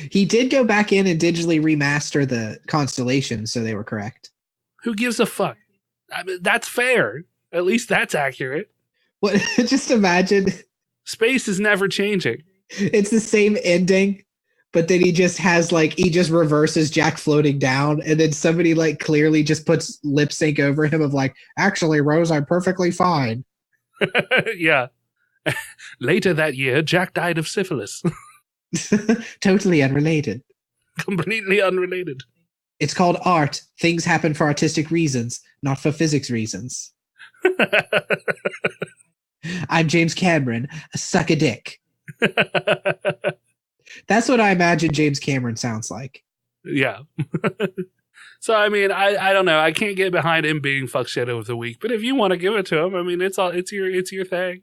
He did go back in and digitally remaster the constellations, so they were correct. Who gives a fuck? I mean, that's fair. At least that's accurate. What? Just imagine. Space is never changing. It's the same ending, but then he just reverses Jack floating down, and then somebody like clearly just puts lip sync over him of like, actually, Rose, I'm perfectly fine. Yeah. Later that year, Jack died of syphilis. Totally unrelated. Completely unrelated. It's called art. Things happen for artistic reasons, not for physics reasons. I'm James Cameron. Suck a dick. That's what I imagine James Cameron sounds like. Yeah. So, I mean, I don't know. I can't get behind him being fuck shit of the week, but if you want to give it to him, I mean, it's your thing.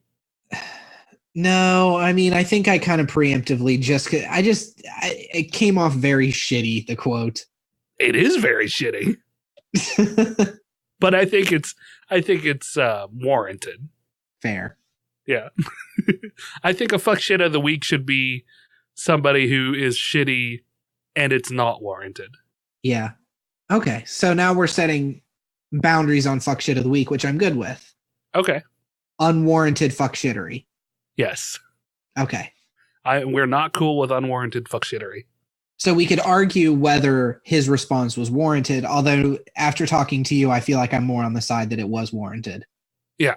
No, I mean, I think I kind of preemptively it came off very shitty, the quote. It is very shitty. But I think it's warranted. Fair. Yeah. I think a fuck shit of the week should be somebody who is shitty and it's not warranted. Yeah. Okay. So now we're setting boundaries on fuck shit of the week, which I'm good with. Okay. Unwarranted fuck shittery. Yes. Okay. We're not cool with unwarranted fuck shittery. So we could argue whether his response was warranted, although after talking to you, I feel like I'm more on the side that it was warranted. Yeah.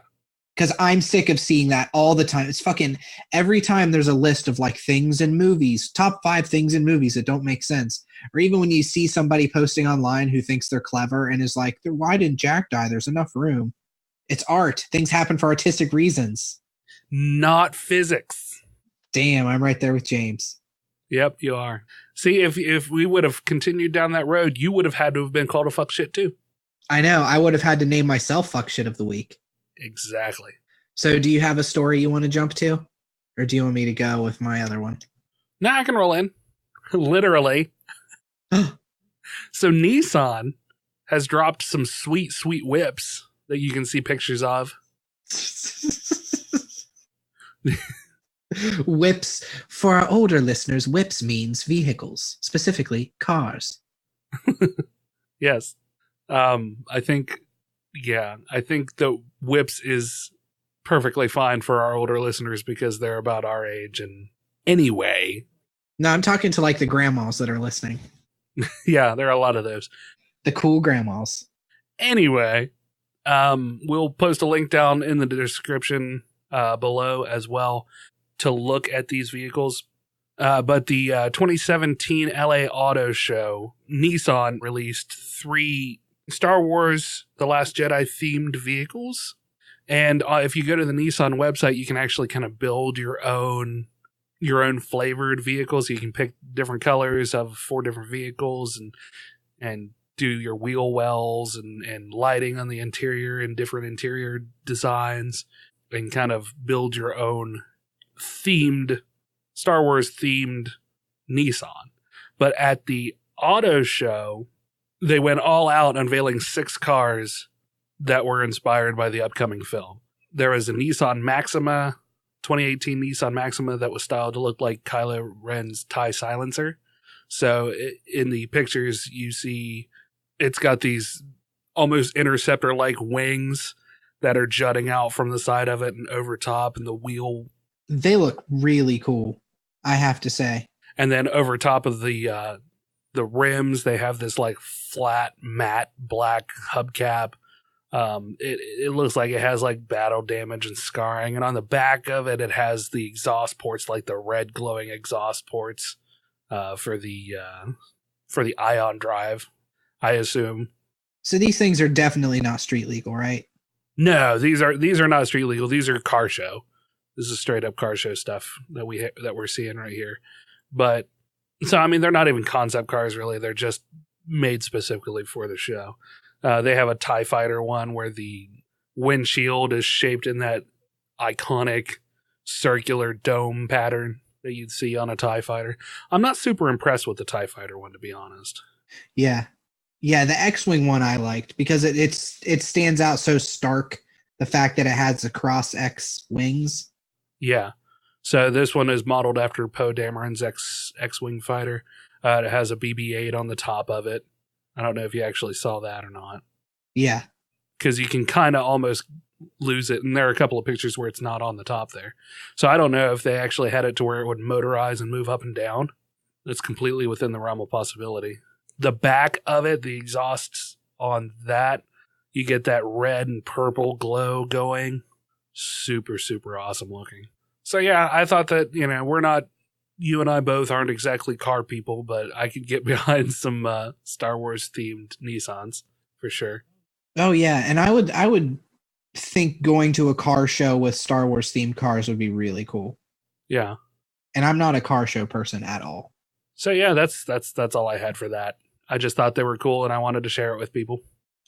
Because I'm sick of seeing that all the time. It's fucking every time there's a list of like things in movies, top 5 things in movies that don't make sense. Or even when you see somebody posting online who thinks they're clever and is like, why didn't Jack die? There's enough room. It's art. Things happen for artistic reasons. Not physics. Damn, I'm right there with James. Yep, you are. See, if we would have continued down that road, you would have had to have been called a fuck shit too. I know. I would have had to name myself fuck shit of the week. Exactly. So do you have a story you want to jump to? Or do you want me to go with my other one? No, I can roll in. Literally. So Nissan has dropped some sweet, sweet whips that you can see pictures of. Whips. For our older listeners, whips means vehicles, specifically cars. Yes. I think the whips is perfectly fine for our older listeners because they're about our age. And anyway. No, I'm talking to like the grandmas that are listening. Yeah, there are a lot of those. The cool grandmas. Anyway, we'll post a link down in the description below as well to look at these vehicles. But the 2017 LA Auto Show, Nissan released 3 Star Wars The Last Jedi themed vehicles. And if you go to the Nissan website, you can actually kind of build your own flavored vehicles. You can pick different colors of 4 different vehicles and do your wheel wells and lighting on the interior and different interior designs and kind of build your own themed Star Wars themed Nissan. But at the auto show, they went all out unveiling 6 cars that were inspired by the upcoming film. There was a Nissan Maxima, 2018 Nissan Maxima, that was styled to look like Kylo Ren's TIE silencer. So in the pictures, you see it's got these almost interceptor-like wings that are jutting out from the side of it and over top, and the wheel. They look really cool, I have to say. And then over top of the rims, they have this like flat, matte black hubcap. It looks like it has like battle damage and scarring. And on the back of it, it has the exhaust ports, like the red glowing exhaust ports for the ion drive, I assume. So these things are definitely not street legal, right? No, these are not street legal. These are car show. This is straight up car show stuff that we're seeing right here. But so I mean, they're not even concept cars really. They're just made specifically for the show. They have a TIE Fighter one where the windshield is shaped in that iconic circular dome pattern that you'd see on a TIE Fighter. I'm not super impressed with the TIE Fighter one, to be honest. Yeah. Yeah, the X-Wing one I liked because it stands out so stark, the fact that it has the cross X wings. Yeah. So this one is modeled after Poe Dameron's X-Wing fighter. It has a BB-8 on the top of it. I don't know if you actually saw that or not. Yeah. Because you can kind of almost lose it, and there are a couple of pictures where it's not on the top there. So I don't know if they actually had it to where it would motorize and move up and down. It's completely within the realm of possibility. The back of it, the exhausts on that, you get that red and purple glow going. Super, super awesome looking. So yeah, I thought that, you and I both aren't exactly car people, but I could get behind some Star Wars themed Nissans for sure. Oh yeah, and I would think going to a car show with Star Wars themed cars would be really cool. Yeah. And I'm not a car show person at all. So yeah, that's all I had for that. I just thought they were cool and I wanted to share it with people.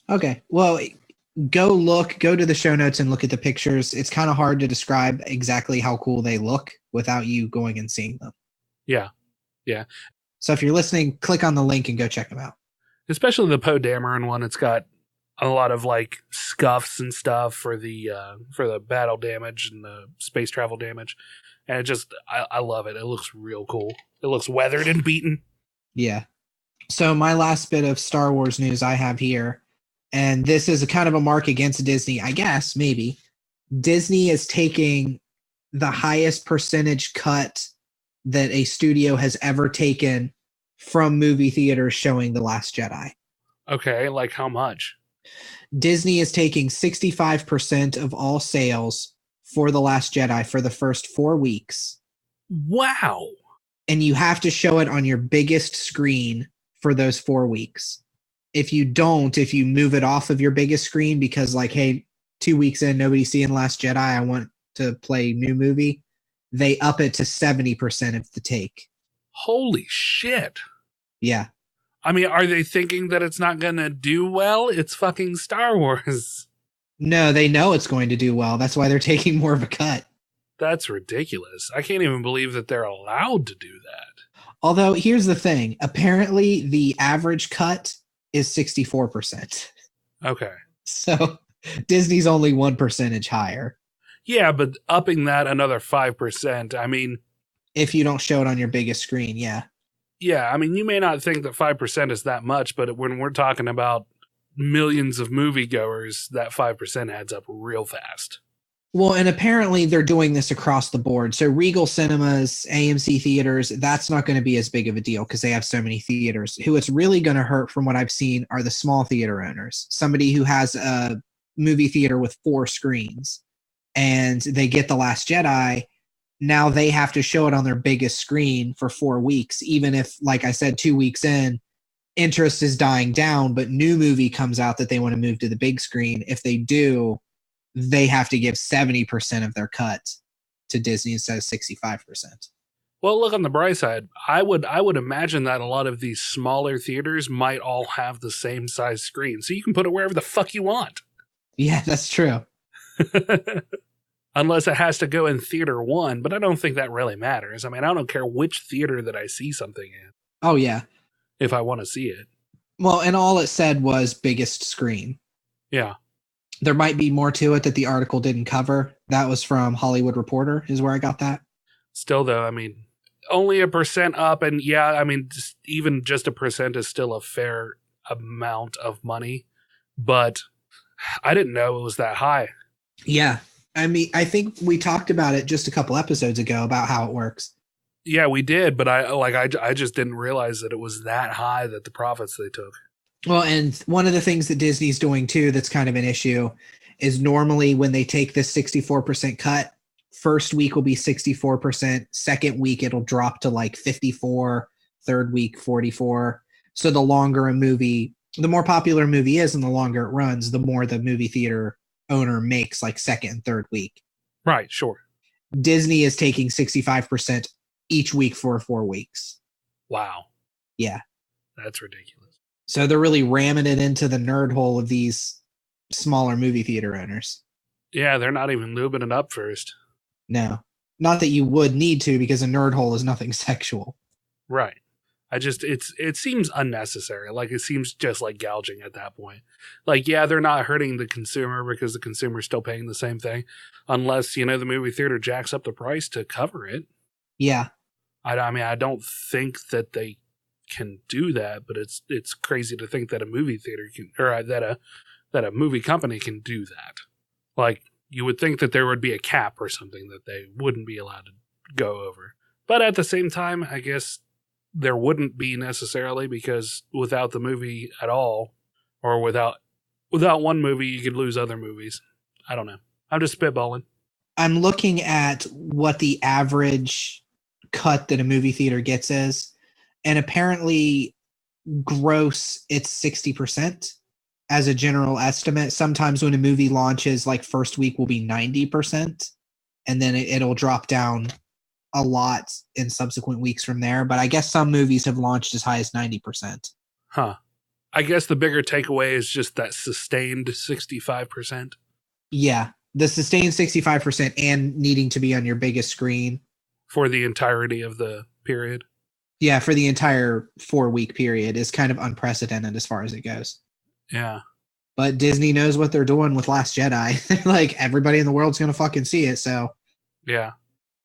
Okay. Well, go to the show notes and look at the pictures. It's kind of hard to describe exactly how cool they look without you going and seeing them. Yeah. Yeah. So if you're listening, click on the link and go check them out. Especially the Poe Dameron one. It's got a lot of like scuffs and stuff for the battle damage and the space travel damage. And it just, I love it. It looks real cool. It looks weathered and beaten. Yeah. So my last bit of Star Wars news I have here, and this is a kind of a mark against Disney, I guess, maybe. Disney is taking the highest percentage cut that a studio has ever taken from movie theaters showing The Last Jedi. Okay, like how much? Disney is taking 65% of all sales for The Last Jedi for the first 4 weeks. Wow. And you have to show it on your biggest screen for those 4 weeks. If you move it off of your biggest screen because like, hey, 2 weeks in, nobody's seeing Last Jedi, I want to play new movie, they up it to 70% of the take. Holy shit. Yeah. I mean, are they thinking that it's not going to do well? It's fucking Star Wars. No, they know it's going to do well. That's why they're taking more of a cut. That's ridiculous. I can't even believe that they're allowed to do that. Although, here's the thing. Apparently, the average cut is 64%. Okay. So, Disney's only 1% higher. Yeah, but upping that another 5%, I mean... If you don't show it on your biggest screen, yeah. Yeah, I mean, you may not think that 5% is that much, but when we're talking about millions of moviegoers, that 5% adds up real fast. Well, and apparently they're doing this across the board. So Regal Cinemas, AMC theaters, that's not going to be as big of a deal because they have so many theaters. Who it's really going to hurt from what I've seen are the small theater owners. Somebody who has a movie theater with 4 screens and they get The Last Jedi. Now they have to show it on their biggest screen for 4 weeks, even if, like I said, 2 weeks in, interest is dying down, but new movie comes out that they want to move to the big screen. If they do, they have to give 70% of their cut to Disney instead of 65%. Well, look on the bright side. I would imagine that a lot of these smaller theaters might all have the same size screen, so you can put it wherever the fuck you want. Yeah, that's true. Unless it has to go in theater 1, but I don't think that really matters. I mean, I don't care which theater that I see something in. Oh, yeah. If I want to see it. Well, and all it said was biggest screen. Yeah. There might be more to it that the article didn't cover. That was from Hollywood Reporter, is where I got that. Still, though, I mean, only 1% up. And yeah, I mean, even just 1% is still a fair amount of money. But I didn't know it was that high. Yeah. I mean, I think we talked about it just a couple episodes ago about how it works. Yeah, we did. But I just didn't realize that it was that high, that the profits they took. Well, and one of the things that Disney's doing too that's kind of an issue is normally when they take this 64% cut, first week will be 64%, second week it'll drop to like 54, third week 44. So the longer a movie, the more popular a movie is and the longer it runs, the more the movie theater owner makes like second and third week. Right, sure. Disney is taking 65% each week for 4 weeks. Wow. Yeah. That's ridiculous. So they're really ramming it into the nerd hole of these smaller movie theater owners. Yeah, they're not even lubing it up first. No. Not that you would need to, because a nerd hole is nothing sexual. Right. It seems unnecessary. Like, it seems just like gouging at that point. Like, yeah, they're not hurting the consumer because the consumer's still paying the same thing. Unless, the movie theater jacks up the price to cover it. Yeah. I mean, I don't think that they can do that, but it's crazy to think that a movie theater can, or that a movie company can do that. Like, you would think that there would be a cap or something that they wouldn't be allowed to go over. But at the same time, I guess there wouldn't be necessarily, because without the movie at all, or without one movie, you could lose other movies. I don't know. I'm just spitballing. I'm looking at what the average cut that a movie theater gets is, and apparently gross, it's 60% as a general estimate. Sometimes when a movie launches, like first week will be 90%, and then it'll drop down a lot in subsequent weeks from there. But I guess some movies have launched as high as 90%. Huh. I guess the bigger takeaway is just that sustained 65%. Yeah. The sustained 65% and needing to be on your biggest screen. For the entirety of the period. Yeah, for the entire 4-week period is kind of unprecedented as far as it goes. Yeah. But Disney knows what they're doing with Last Jedi. Like, everybody in the world's going to fucking see it, so. Yeah.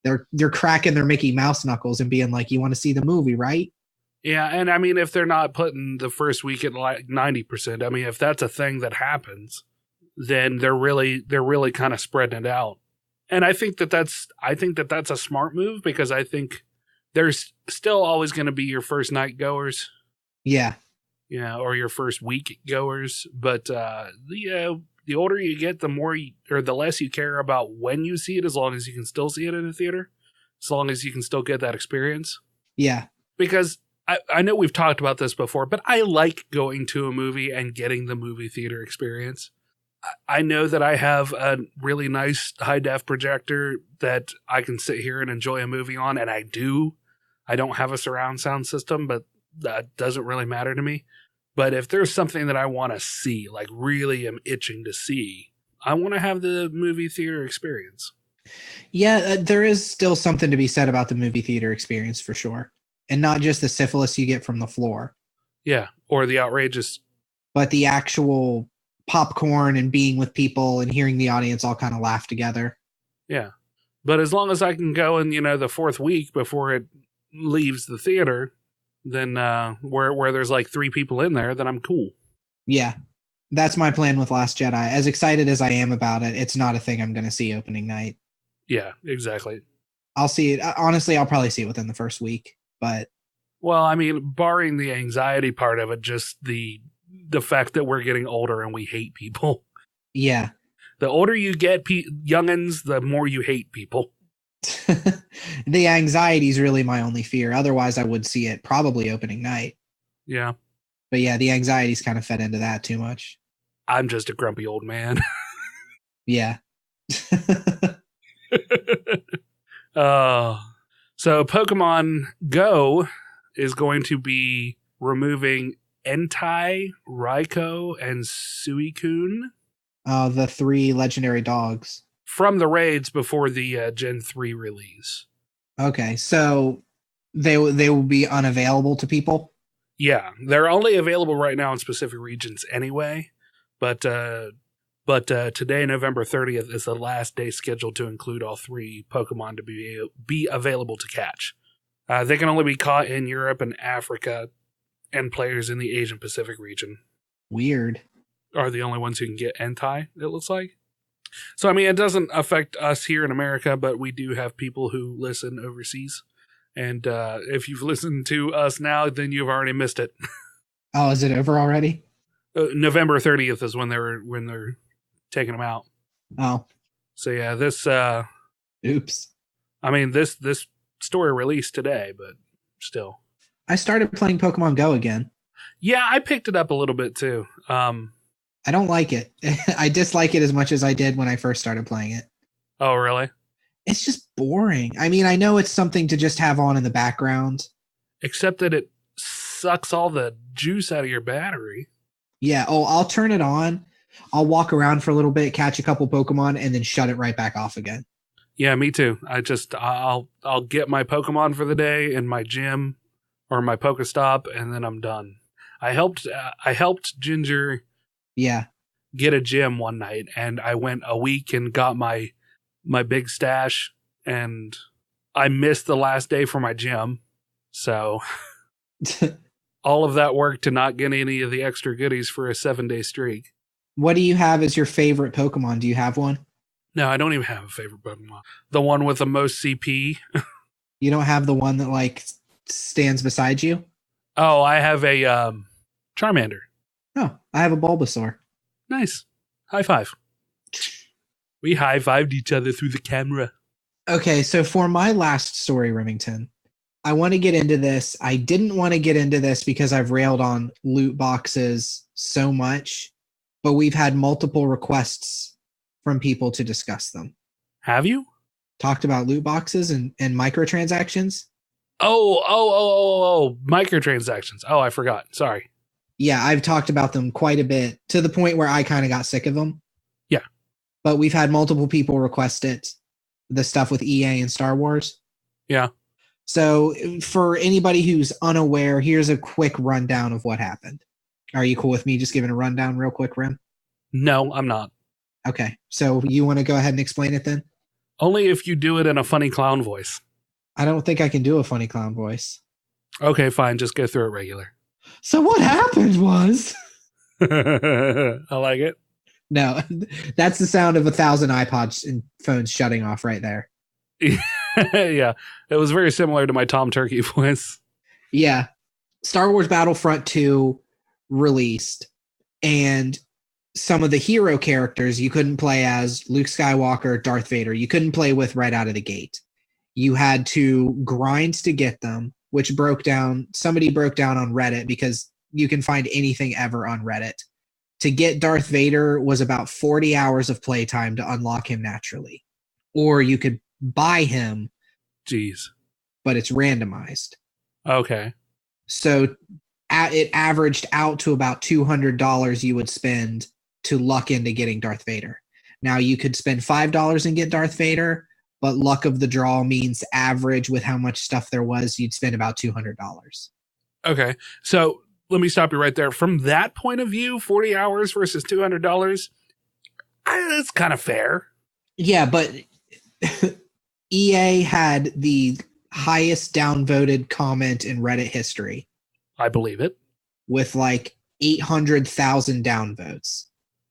They're cracking their Mickey Mouse knuckles and being like, you want to see the movie, right? Yeah, and I mean, if they're not putting the first week at like 90%, I mean, if that's a thing that happens, then they're really kind of spreading it out. And I think that's a smart move, because I think there's still always going to be your first night goers. Yeah. Yeah, or your first week goers. But the older you get, the more or the less you care about when you see it, as long as you can still see it in a theater, as long as you can still get that experience. Yeah. Because I know we've talked about this before, but I like going to a movie and getting the movie theater experience. I know that I have a really nice high-def projector that I can sit here and enjoy a movie on, and I do. I don't have a surround sound system, but that doesn't really matter to me. But if there's something that I want to see, like really am itching to see, I want to have the movie theater experience. Yeah, there is still something to be said about the movie theater experience for sure. And not just the syphilis you get from the floor. Yeah, or the outrageous. But the actual popcorn and being with people and hearing the audience all kind of laugh together. Yeah. But as long as I can go in, the fourth week before it leaves the theater, then where there's like 3 people in there, then I'm cool. Yeah. That's my plan with Last Jedi. As excited as I am about it, it's not a thing I'm going to see opening night. Yeah, exactly. I'll see it. Honestly, I'll probably see it within the first week, but. Well, I mean, barring the anxiety part of it, just the fact that we're getting older and we hate people. Yeah. The older you get, youngins, the more you hate people. The anxiety is really my only fear. Otherwise, I would see it probably opening night. Yeah. But yeah, the anxiety's kind of fed into that too much. I'm just a grumpy old man. Yeah. So Pokemon Go is going to be removing Entei, Raikou, and Suicune. The 3 legendary dogs. From the raids before the Gen 3 release. Okay, so they will be unavailable to people? Yeah, they're only available right now in specific regions anyway. But But today, November 30th, is the last day scheduled to include all 3 Pokemon to be available to catch. They can only be caught in Europe and Africa, and players in the Asian Pacific region Weird. are the only ones who can get Entei, it looks like. So, I mean, it doesn't affect us here in America, but we do have people who listen overseas. And if you've listened to us now, then you've already missed it. Oh, is it over already? November 30th is when they're taking them out. Oh. So yeah, this Oops. I mean this story released today, but still. I started playing Pokemon Go again. Yeah, I picked it up a little bit too. I don't like it. I dislike it as much as I did when I first started playing it. Oh, really? It's just boring. I mean, I know it's something to just have on in the background. Except that it sucks all the juice out of your battery. Yeah. Oh, I'll turn it on. I'll walk around for a little bit, catch a couple Pokemon, and then shut it right back off again. Yeah, me too. I'll get my Pokemon for the day in my gym or my Pokestop, and then I'm done. I helped Ginger get a gym one night, and I went a week and got my big stash, and I missed the last day for my gym. So all of that work to not get any of the extra goodies for a 7-day streak. What do you have as your favorite Pokemon? Do you have one? No, I don't even have a favorite Pokemon. The one with the most CP. You don't have the one that like stands beside you? Oh, I have a Charmander. Oh, I have a Bulbasaur. Nice. High five. We high-fived each other through the camera. Okay, so for my last story, Remington, I want to get into this. I didn't want to get into this because I've railed on loot boxes so much, but we've had multiple requests from people to discuss them. Have you? Talked about loot boxes and microtransactions. Oh, microtransactions. Oh, I forgot. Sorry. Yeah, I've talked about them quite a bit to the point where I kind of got sick of them. Yeah. But we've had multiple people request it, the stuff with EA and Star Wars. Yeah. So for anybody who's unaware, here's a quick rundown of what happened. Are you cool with me just giving a rundown real quick, Rem? No, I'm not. Okay. So you want to go ahead and explain it then? Only if you do it in a funny clown voice. I don't think I can do a funny clown voice. Okay, fine. Just go through it regular. So what happened was... I like it. No, that's the sound of 1,000 iPods and phones shutting off right there. Yeah, it was very similar to my Tom Turkey voice. Yeah. Star Wars Battlefront 2 released, and some of the hero characters you couldn't play as Luke Skywalker, Darth Vader. You couldn't play with right out of the gate. You had to grind to get them, which somebody broke down on Reddit, because you can find anything ever on Reddit. To get Darth Vader was about 40 hours of playtime to unlock him naturally. Or you could buy him. Jeez. But it's randomized. Okay. So it averaged out to about $200 you would spend to luck into getting Darth Vader. Now you could spend $5 and get Darth Vader, but luck of the draw means average with how much stuff there was, you'd spend about $200. Okay. So let me stop you right there. From that point of view, 40 hours versus $200, that's kind of fair. Yeah, but EA had the highest downvoted comment in Reddit history. I believe it. With like 800,000 downvotes.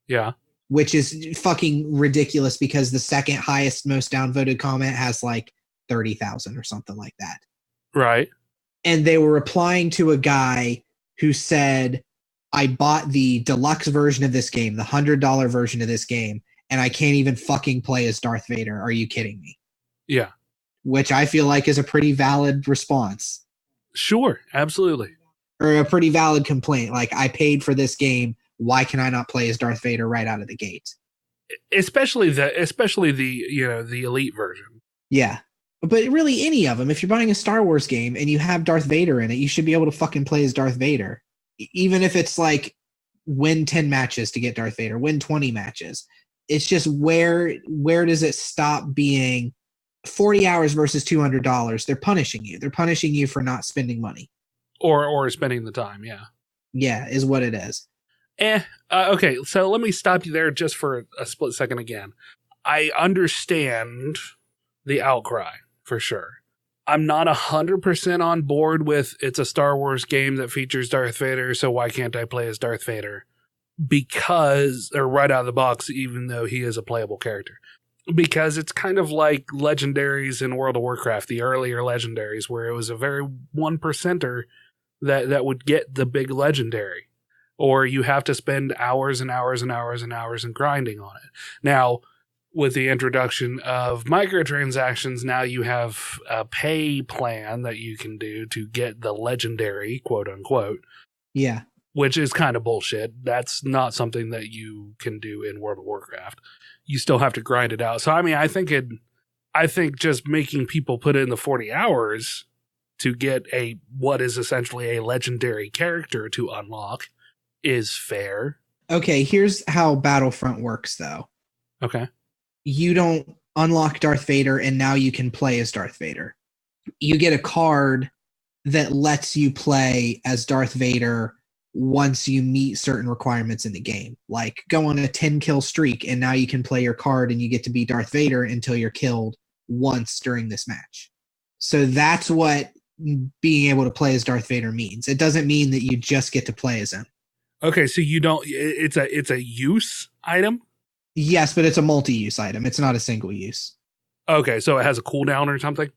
Yeah. Which is fucking ridiculous because the second highest most downvoted comment has like 30,000 or something like that. Right. And they were replying to a guy who said, I bought the deluxe version of this game, the $100 version of this game, and I can't even fucking play as Darth Vader. Are you kidding me? Yeah. Which I feel like is a pretty valid response. Sure, absolutely. Or a pretty valid complaint. Like, I paid for this game. Why can I not play as Darth Vader right out of the gate? Especially the the elite version. Yeah. But really, any of them, if you're buying a Star Wars game and you have Darth Vader in it, you should be able to fucking play as Darth Vader. Even if it's like win 10 matches to get Darth Vader, win 20 matches. It's just where does it stop being 40 hours versus $200? They're punishing you. They're punishing you for not spending money. Or spending the time, yeah. Yeah, is what it is. Okay, so let me stop you there just for a split second again. I understand the outcry, for sure. I'm not 100% on board with it's a Star Wars game that features Darth Vader, so why can't I play as Darth Vader? Because, or right out of the box, even though he is a playable character. Because it's kind of like legendaries in World of Warcraft, the earlier legendaries, where it was a very 1%er that would get the big legendary. Or you have to spend hours and hours and hours and hours and grinding on it. Now, with the introduction of microtransactions, now you have a pay plan that you can do to get the legendary, quote unquote. Yeah. Which is kind of bullshit. That's not something that you can do in World of Warcraft. You still have to grind it out. So, I mean, I think just making people put in the 40 hours to get what is essentially a legendary character to unlock is fair. Okay, here's how Battlefront works, though. Okay. You don't unlock Darth Vader and now you can play as Darth Vader. You get a card that lets you play as Darth Vader once you meet certain requirements in the game. Like go on a 10 kill streak and now you can play your card and you get to be Darth Vader until you're killed once during this match. So that's what being able to play as Darth Vader means. It doesn't mean that you just get to play as him. Okay, so you don't it's a use item? Yes, but it's a multi-use item. It's not a single use. Okay, so it has a cooldown or something?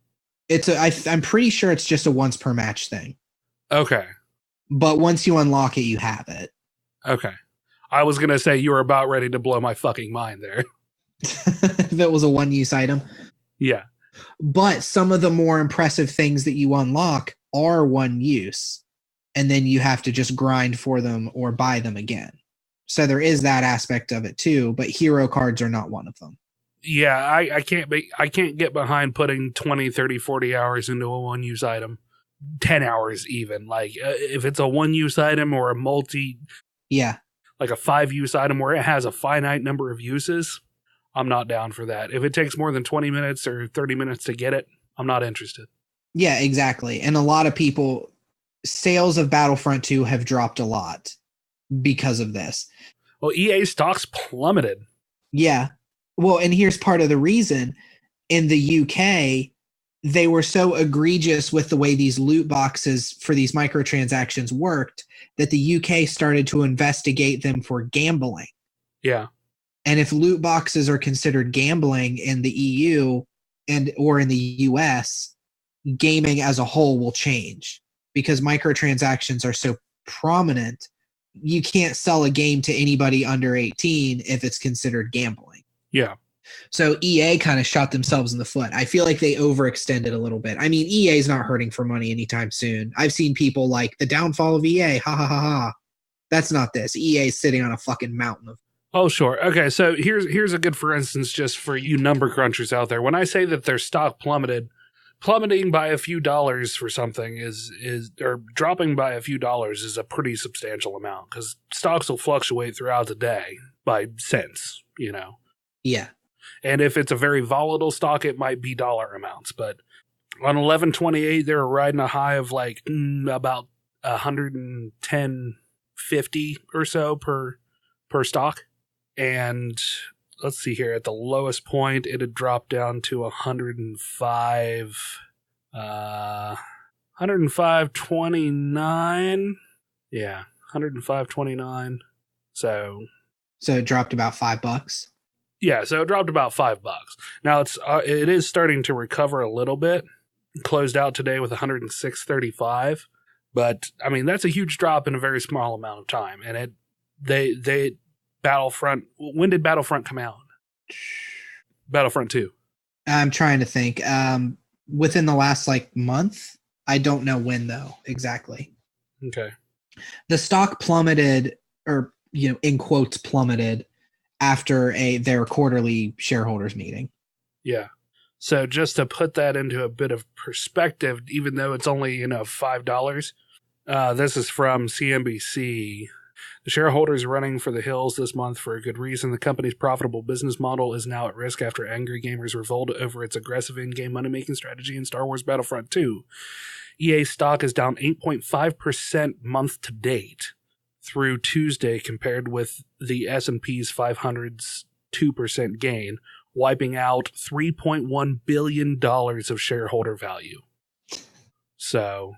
I'm pretty sure it's just a once per match thing. Okay. But once you unlock it, you have it. Okay. I was going to say you were about ready to blow my fucking mind there. If it was a one-use item. Yeah. But some of the more impressive things that you unlock are one use. And then you have to just grind for them or buy them again. So there is that aspect of it too, but hero cards are not one of them. Yeah, I can't get behind putting 20, 30, 40 hours into a one-use item. 10 hours even. Like if it's a one-use item or a yeah, like a 5-use item where it has a finite number of uses, I'm not down for that. If it takes more than 20 minutes or 30 minutes to get it, I'm not interested. Yeah, exactly. And a lot of people, sales of Battlefront 2 have dropped a lot because of this. Well, EA stocks plummeted. Yeah. Well, and here's part of the reason. In the UK, they were so egregious with the way these loot boxes for these microtransactions worked that the UK started to investigate them for gambling. Yeah. And if loot boxes are considered gambling in the EU or in the US, gaming as a whole will change because microtransactions are so prominent. You can't sell a game to anybody under 18 if it's considered gambling. Yeah. So EA kind of shot themselves in the foot. I feel like they overextended a little bit. I mean, EA is not hurting for money anytime soon. I've seen people like the downfall of EA. Ha ha ha ha. That's not this. EA is sitting on a fucking mountain of. Oh, sure. Okay, so here's a good for instance just for you number crunchers out there. When I say that their stock plummeting by a few dollars for something is or dropping by a few dollars is a pretty substantial amount because stocks will fluctuate throughout the day by cents, you know. Yeah. And if it's a very volatile stock, it might be dollar amounts. But on 11/28, they were riding a high of like about 110.50 or so per stock. And let's see here, at the lowest point, it had dropped down to 105.29. Yeah, 105.29. So it dropped about $5. Yeah, so it dropped about $5. Now it is starting to recover a little bit. Closed out today with 106.35, but I mean that's a huge drop in a very small amount of time. And they Battlefront. When did Battlefront come out? Battlefront 2. I'm trying to think. Within the last month. I don't know when though exactly. Okay. The stock plummeted, or in quotes plummeted, after their quarterly shareholders meeting. Yeah. So just to put that into a bit of perspective, even though it's only, $5, this is from CNBC. The shareholders are running for the hills this month for a good reason. The company's profitable business model is now at risk after angry gamers revolt over its aggressive in-game money-making strategy in Star Wars Battlefront 2. EA stock is down 8.5% month to date through Tuesday compared with the S&P's 500's 2% gain, wiping out $3.1 billion of shareholder value. So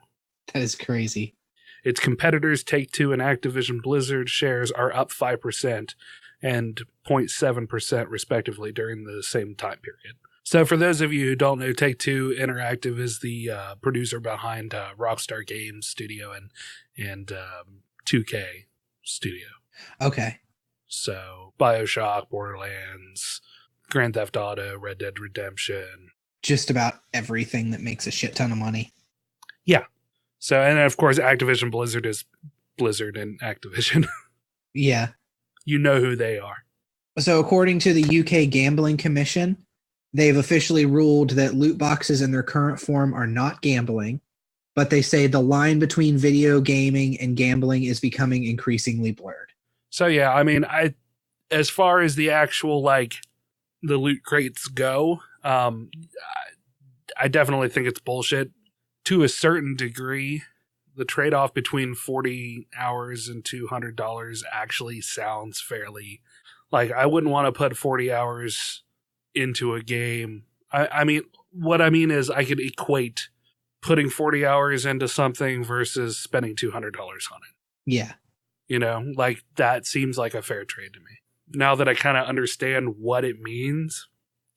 that is crazy. Its competitors Take-Two and Activision Blizzard shares are up 5% and 0.7% respectively during the same time period. So for those of you who don't know, Take-Two Interactive is the producer behind Rockstar Games Studio and 2K Studio. Okay. So BioShock, Borderlands, Grand Theft Auto, Red Dead Redemption. Just about everything that makes a shit ton of money. Yeah. So, and of course, Activision Blizzard is Blizzard and Activision. Yeah. You know who they are. So according to the UK Gambling Commission, they've officially ruled that loot boxes in their current form are not gambling, but they say the line between video gaming and gambling is becoming increasingly blurred. So yeah, I mean, as far as the actual, like, the loot crates go, I definitely think it's bullshit. To a certain degree, the trade-off between 40 hours and $200 actually sounds fairly... Like, I wouldn't want to put 40 hours into a game. I mean, what I mean is I could equate putting 40 hours into something versus spending $200 on it. Yeah. You know, like, that seems like a fair trade to me. Now that I kind of understand what it means,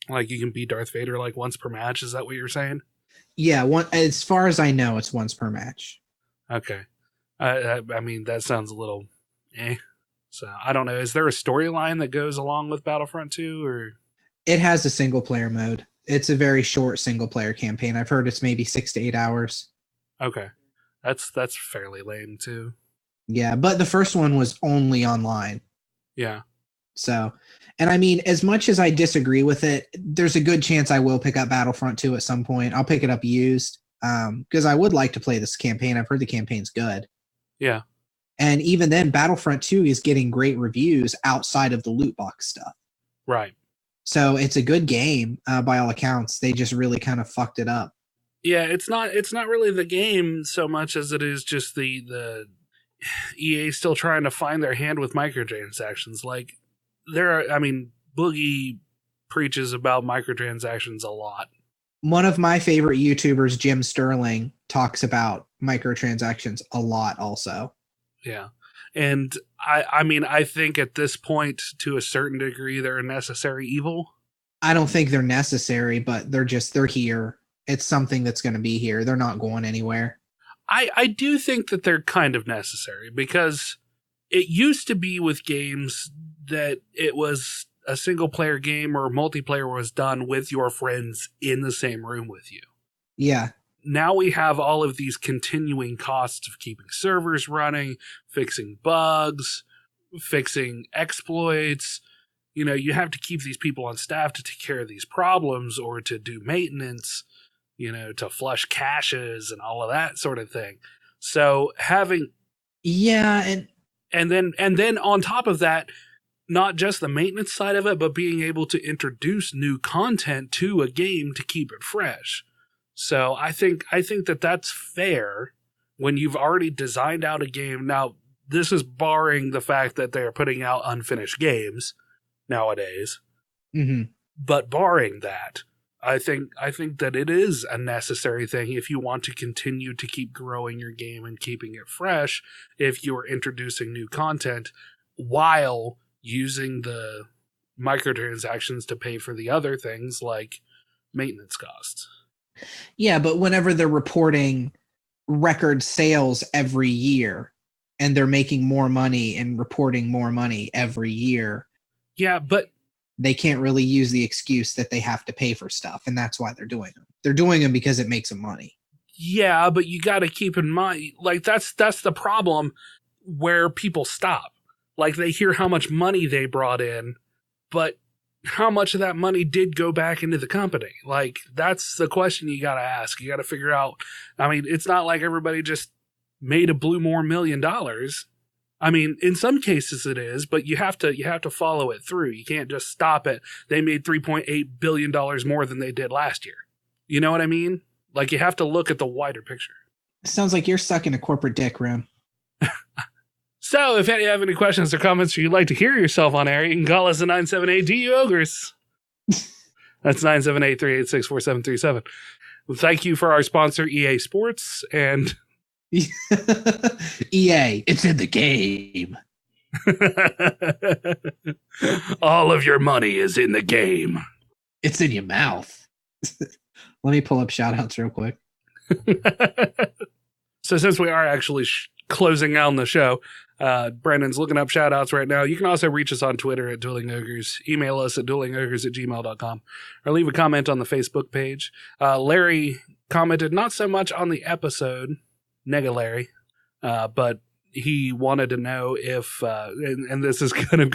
like, you can beat Darth Vader, like, once per match. Is that what you're saying? Yeah, as far as I know, it's once per match. Okay. I mean, that sounds a little eh. So, I don't know. Is there a storyline that goes along with Battlefront 2? Or it has a single-player mode. It's a very short single-player campaign. I've heard it's maybe 6 to 8 hours. Okay. That's fairly lame, too. Yeah, but the first one was only online. Yeah. So, and I mean, as much as I disagree with it, there's a good chance I will pick up Battlefront 2 at some point. I'll pick it up used because I would like to play this campaign. I've heard the campaign's good. Yeah. And even then, Battlefront 2 is getting great reviews outside of the loot box stuff. Right. So it's a good game by all accounts. They just really kind of fucked it up. Yeah, it's not really the game so much as it is just the EA still trying to find their hand with microtransactions. Like, Boogie preaches about microtransactions a lot. One of my favorite YouTubers, Jim Sterling, talks about microtransactions a lot also. Yeah. And I think at this point, to a certain degree, they're a necessary evil. I don't think they're necessary, but they're here. It's something that's going to be here. They're not going anywhere. I do think that they're kind of necessary because it used to be with games that it was a single player game or multiplayer was done with your friends in the same room with you. Yeah. Now we have all of these continuing costs of keeping servers running, fixing bugs, fixing exploits. You know, you have to keep these people on staff to take care of these problems or to do maintenance, you know, to flush caches and all of that sort of thing. So having... Yeah, and then on top of that, not just the maintenance side of it, but being able to introduce new content to a game to keep it fresh. So I think that that's fair when you've already designed out a game. Now, this is barring the fact that they're putting out unfinished games nowadays. Mm-hmm. But barring that, I think that it is a necessary thing if you want to continue to keep growing your game and keeping it fresh, if you're introducing new content while using the microtransactions to pay for the other things like maintenance costs. Yeah, but whenever they're reporting record sales every year and they're making more money and reporting more money every year. Yeah, but they can't really use the excuse that they have to pay for stuff, and that's why they're doing them. They're doing them because it makes them money. Yeah, but you got to keep in mind, like, that's the problem where people stop. Like, they hear how much money they brought in, but how much of that money did go back into the company? Like, that's the question you got to ask. You got to figure out. I mean, it's not like everybody just made a blue more $1 million. I mean, in some cases it is, but you have to follow it through. You can't just stop it. They made $3.8 billion more than they did last year. You know what I mean? Like, you have to look at the wider picture. Sounds like you're sucking a corporate dick, Rim. So, if you have any questions or comments or you'd like to hear yourself on air, you can call us at 978-DU Ogres. That's 978-386-4737. Well, thank you for our sponsor, EA Sports, and EA, it's in the game. all of your money is in the game. It's in your mouth. Let me pull up shout-outs real quick. So since we are actually closing out on the show, Brandon's looking up shout-outs right now. You can also reach us on Twitter at Dueling Ogres, email us at duelingogres@gmail.com, or leave a comment on the Facebook page. Larry commented not so much on the episode, Nega Larry, but he wanted to know if, and this is kind of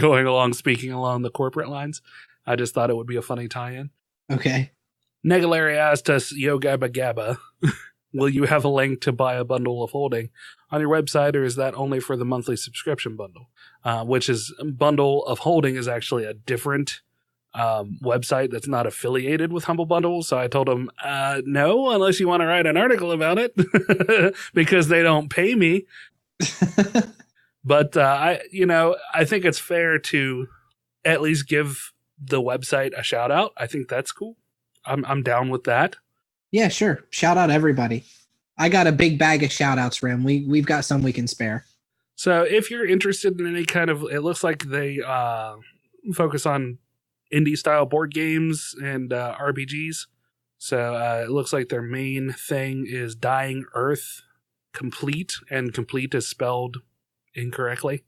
speaking along the corporate lines. I just thought it would be a funny tie-in. Okay. Nega Larry asked us, Yo Gabba Gabba, will you have a link to buy a bundle of holding on your website, or is that only for the monthly subscription bundle? Which is, bundle of holding is actually a different website that's not affiliated with Humble Bundle. So I told him, no, unless you want to write an article about it, because they don't pay me. But I think it's fair to at least give the website a shout out. I think that's cool. I'm down with that. Yeah, sure. Shout out everybody. I got a big bag of shout outs, Rim. We've got some we can spare. So if you're interested in any kind of, it looks like they focus on indie style board games and RPGs. So it looks like their main thing is Dying Earth Complete, and complete is spelled incorrectly.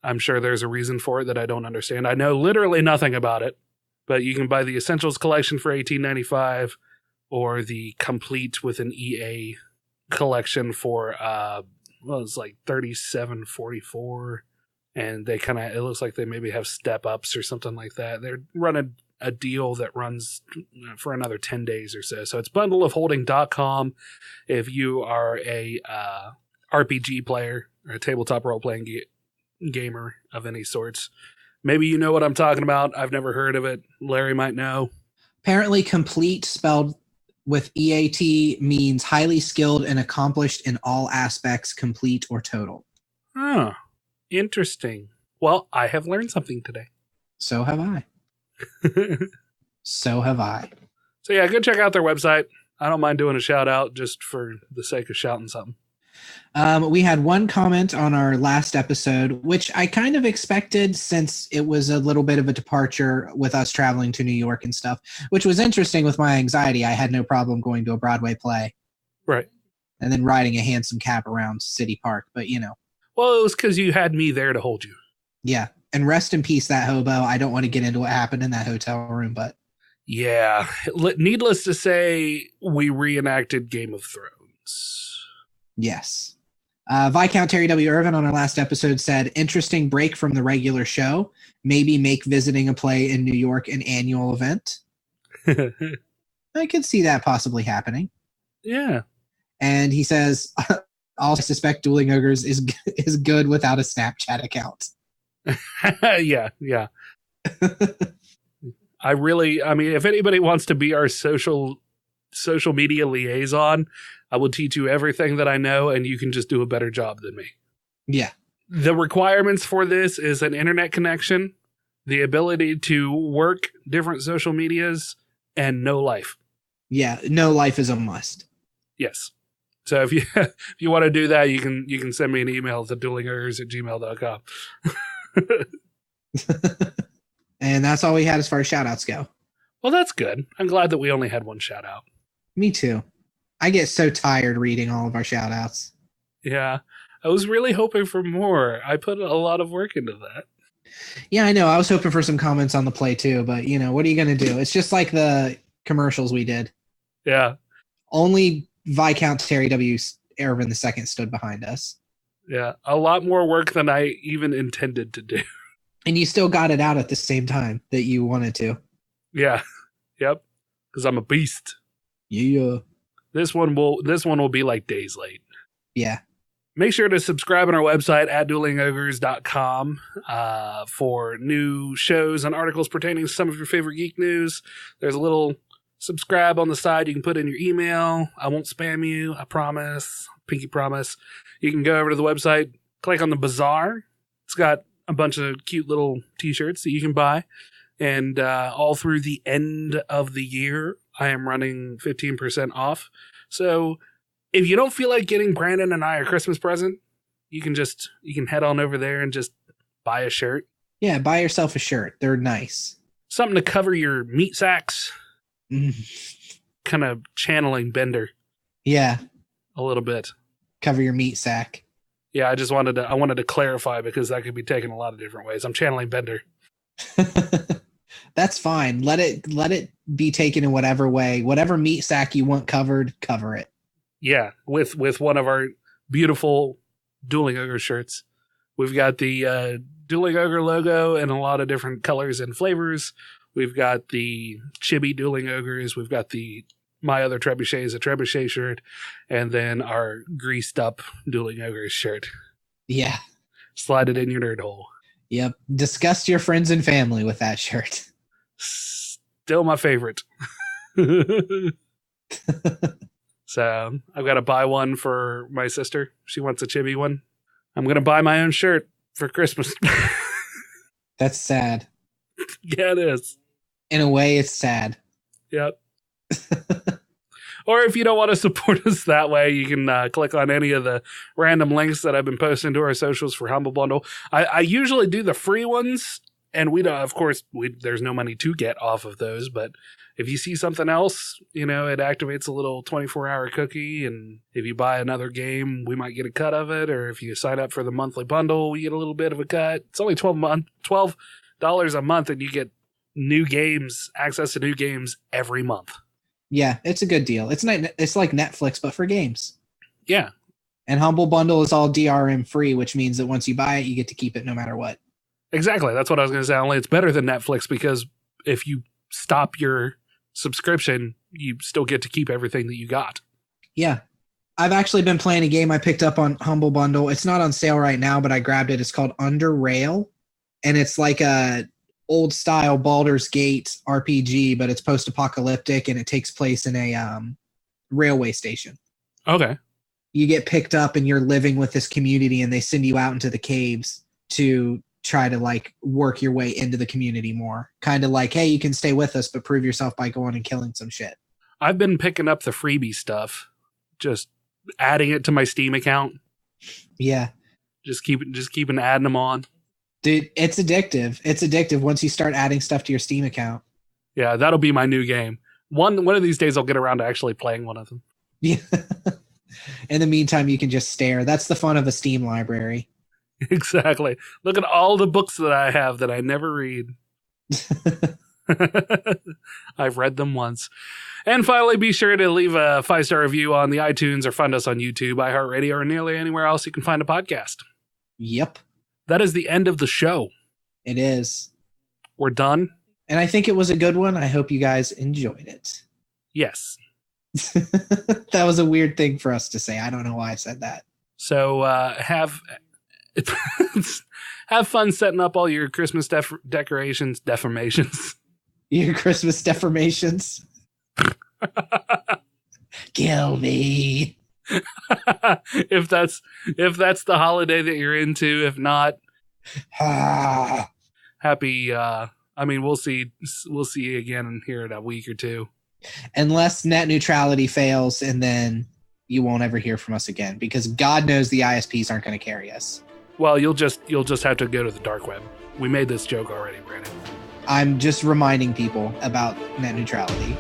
I'm sure there's a reason for it that I don't understand. I know literally nothing about it, but you can buy the Essentials collection for $18.95 or the Complete with an EA collection for it's like $37.44, and they kind of, it looks like they maybe have step ups or something like that. They're running a deal that runs for another 10 days or so. So it's bundleofholding.com if you are a RPG player or a tabletop role-playing gamer of any sorts. Maybe you know what I'm talking about. I've never heard of it. Larry might know. Apparently complete, spelled with EAT, means highly skilled and accomplished in all aspects, complete or total. Oh, interesting. Well, I have learned something today. So have I. So have I. So yeah, go check out their website. I don't mind doing a shout out just for the sake of shouting something. We had one comment on our last episode, which I kind of expected since it was a little bit of a departure with us traveling to New York and stuff, which was interesting with my anxiety. I had no problem going to a Broadway play. Right. And then riding a handsome cab around City Park, but you know. Well, it was because you had me there to hold you. Yeah. And rest in peace, that hobo. I don't want to get into what happened in that hotel room, but. Yeah. Needless to say, we reenacted Game of Thrones. Yes. Viscount Terry W. Irvin on our last episode said, interesting break from the regular show. Maybe make visiting a play in New York an annual event. I could see that possibly happening. Yeah. And he says, I suspect Dueling Ogres is good without a Snapchat account. Yeah. I mean, if anybody wants to be our social media liaison, I will teach you everything that I know, and you can just do a better job than me. Yeah. The requirements for this is an internet connection, the ability to work different social medias, and no life. Yeah, no life is a must. Yes. So if you want to do that, you can send me an email to duelingogres@gmail.com. And that's all we had as far as shout-outs go. Well, that's good. I'm glad that we only had one shout-out. Me too. I get so tired reading all of our shout-outs. Yeah. I was really hoping for more. I put a lot of work into that. Yeah, I know. I was hoping for some comments on the play too, but you know, what are you going to do? It's just like the commercials we did. Yeah. Only Viscount Terry W. Irvin II stood behind us. Yeah. A lot more work than I even intended to do. And you still got it out at the same time that you wanted to. Yeah. Yep. Because I'm a beast. Yeah. This one will be like days late. Yeah. Make sure to subscribe on our website at duelingogres.com for new shows and articles pertaining to some of your favorite geek news. There's a little subscribe on the side. You can put in your email. I won't spam you. I promise. Pinky promise. You can go over to the website, click on the BAZAAR, It's got a bunch of cute little t-shirts that you can buy. And all through the end of the year, I am running 15% off. So if you don't feel like getting Brandon and I a Christmas present, you can head on over there and just buy a shirt. Yeah, buy yourself a shirt. They're nice. Something to cover your meat sacks. Kind of channeling Bender. Yeah. A little bit. Cover your meat sack. Yeah, I wanted to clarify because that could be taken a lot of different ways. I'm channeling Bender. That's fine. Let it be taken in whatever way. Whatever meat sack you want covered, cover it. Yeah, with one of our beautiful Dueling Ogre shirts. We've got the Dueling Ogre logo in a lot of different colors and flavors. We've got the chibi Dueling Ogres. We've got the My Other Trebuchet is a Trebuchet shirt. And then our greased up Dueling Ogres shirt. Yeah. Slide it in your nerd hole. Yep. Disgust your friends and family with that shirt. Still my favorite. So I've got to buy one for my sister. She wants a chibi one. I'm going to buy my own shirt for Christmas. That's sad. Yeah, it is. In a way, it's sad. Yep. Or if you don't want to support us that way, you can click on any of the random links that I've been posting to our socials for Humble Bundle. I usually do the free ones, and there's no money to get off of those, but if you see something else, it activates a little 24-hour cookie, and if you buy another game, we might get a cut of it, or if you sign up for the monthly bundle, we get a little bit of a cut. It's only $12 a month, and you get access to new games every month. Yeah, it's a good deal. It's like Netflix, but for games. Yeah. And Humble Bundle is all DRM free, which means that once you buy it, you get to keep it no matter what. Exactly. That's what I was going to say. Only it's better than Netflix because if you stop your subscription, you still get to keep everything that you got. Yeah. I've actually been playing a game I picked up on Humble Bundle. It's not on sale right now, but I grabbed it. It's called Under Rail, and it's like a old style Baldur's Gate RPG, but it's post-apocalyptic and it takes place in a railway station. Okay. You get picked up and you're living with this community, and they send you out into the caves to try to work your way into the community more. Kind of like, hey, you can stay with us, but prove yourself by going and killing some shit. I've been picking up the freebie stuff, just adding it to my Steam account. Yeah. Just keeping adding them on. Dude, it's addictive. It's addictive once you start adding stuff to your Steam account. Yeah, that'll be my new game. One of these days I'll get around to actually playing one of them. Yeah. In the meantime, you can just stare. That's the fun of a Steam library. Exactly. Look at all the books that I have that I never read. I've read them once. And finally, be sure to leave a 5-star review on the iTunes or find us on YouTube, iHeartRadio, or nearly anywhere else you can find a podcast. Yep. That is the end of the show. It is. We're done. And I think it was a good one. I hope you guys enjoyed it. Yes. That was a weird thing for us to say. I don't know why I said that. So have fun setting up all your Christmas decorations, deformations. Your Christmas deformations. Kill me. if that's the holiday that you're into. If not, happy. We'll see you again here in a week or two. Unless net neutrality fails, and then you won't ever hear from us again, because God knows the ISPs aren't going to carry us. Well, you'll just have to go to the dark web. We made this joke already, Brandon. I'm just reminding people about net neutrality.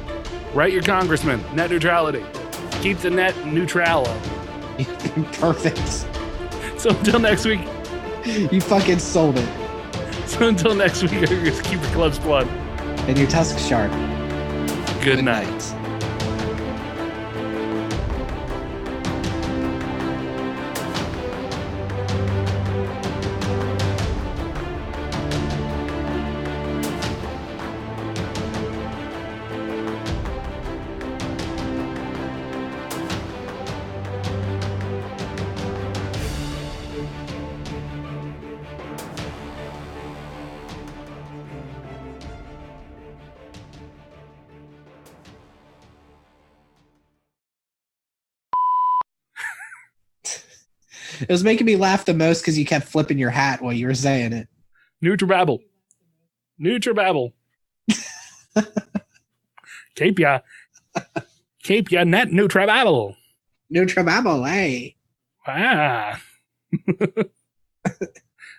Write your congressman. Net neutrality. Keep the net neutral. Perfect. So until next week. You fucking sold it. So until next week, just keep your gloves plugged. And your tusks sharp. Good night. It was making me laugh the most because you kept flipping your hat while you were saying it. Nutribabble. Nutribabble. Keep ya net Nutribabble. Nutribabble, hey. Ah.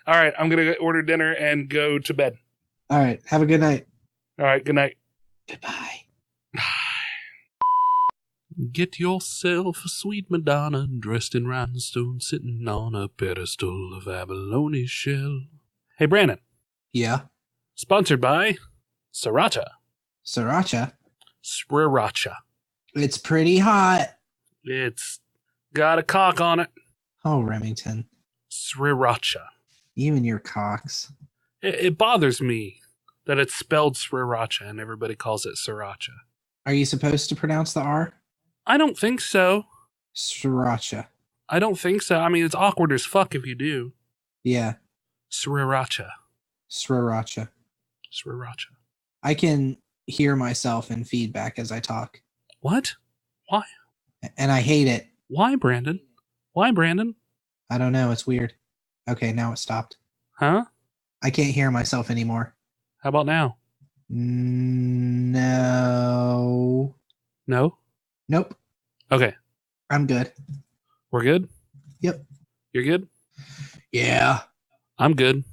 All right, I'm going to order dinner and go to bed. All right, have a good night. All right, good night. Goodbye. Get yourself a sweet Madonna dressed in rhinestone sitting on a pedestal of abalone shell. Hey, Brandon. Yeah. Sponsored by Sriracha. Sriracha. Sriracha. It's pretty hot. It's got a cock on it. Oh, Remington. Sriracha. You and your cocks. It bothers me that it's spelled Sriracha and everybody calls it Sriracha. Are you supposed to pronounce the R? I don't think so. Sriracha. I don't think so. I mean, it's awkward as fuck if you do. Yeah. Sriracha. Sriracha. Sriracha. I can hear myself in feedback as I talk. What? Why? And I hate it. Why, Brandon? Why, Brandon? I don't know. It's weird. Okay, now it stopped. Huh? I can't hear myself anymore. How about now? No. No? Nope. Okay. I'm good. We're good? Yep. You're good? Yeah. I'm good.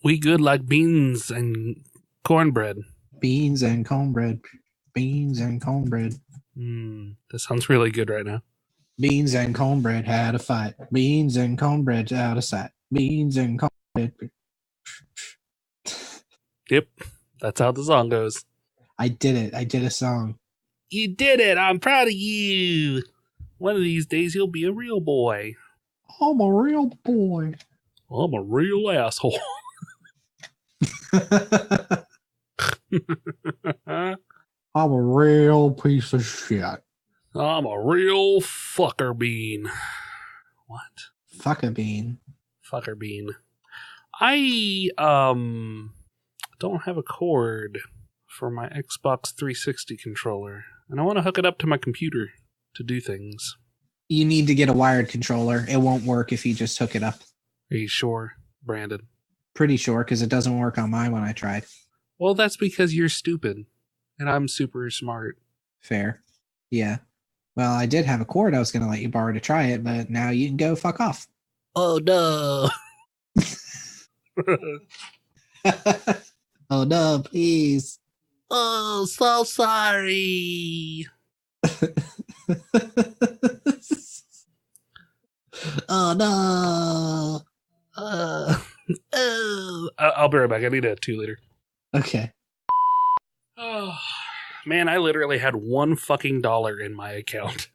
We good like beans and cornbread. Beans and cornbread. Beans and cornbread. That sounds really good right now. Beans and cornbread had a fight. Beans and cornbread out of sight. Beans and cornbread. Yep. That's how the song goes. I did it. I did a song. You did it. I'm proud of you. One of these days you'll be a real boy. I'm a real boy. I'm a real asshole. I'm a real piece of shit. I'm a real fucker bean. What? Fuck a bean. Fucker bean. I don't have a cord for my Xbox 360 controller, and I want to hook it up to my computer to do things. You need to get a wired controller. It won't work if you just hook it up. Are you sure, Brandon? Pretty sure, because it doesn't work on mine when I tried. Well, that's because you're stupid, and I'm super smart. Fair. Yeah. Well, I did have a cord I was going to let you borrow to try it, but now you can go fuck off. Oh, no. Oh, no, please. Oh, so sorry. Oh, no. I'll be right back. I need a 2-liter. Okay. Oh, man, I literally had $1 fucking in my account.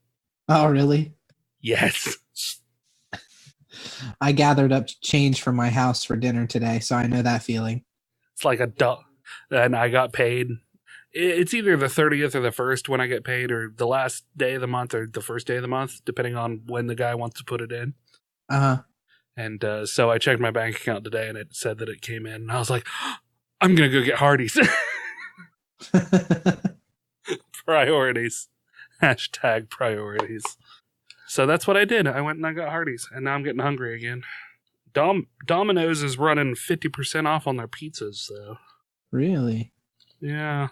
Oh, really? Yes. I gathered up change from my house for dinner today, so I know that feeling. It's like $1. And I got paid. It's either the 30th or the 1st when I get paid, or the last day of the month or the first day of the month, depending on when the guy wants to put it in. Uh-huh. And so I checked my bank account today, and it said that it came in. And I was like, I'm going to go get Hardee's. Priorities. Hashtag priorities. So that's what I did. I went and I got Hardee's, and now I'm getting hungry again. Domino's is running 50% off on their pizzas, though. Really? Yeah.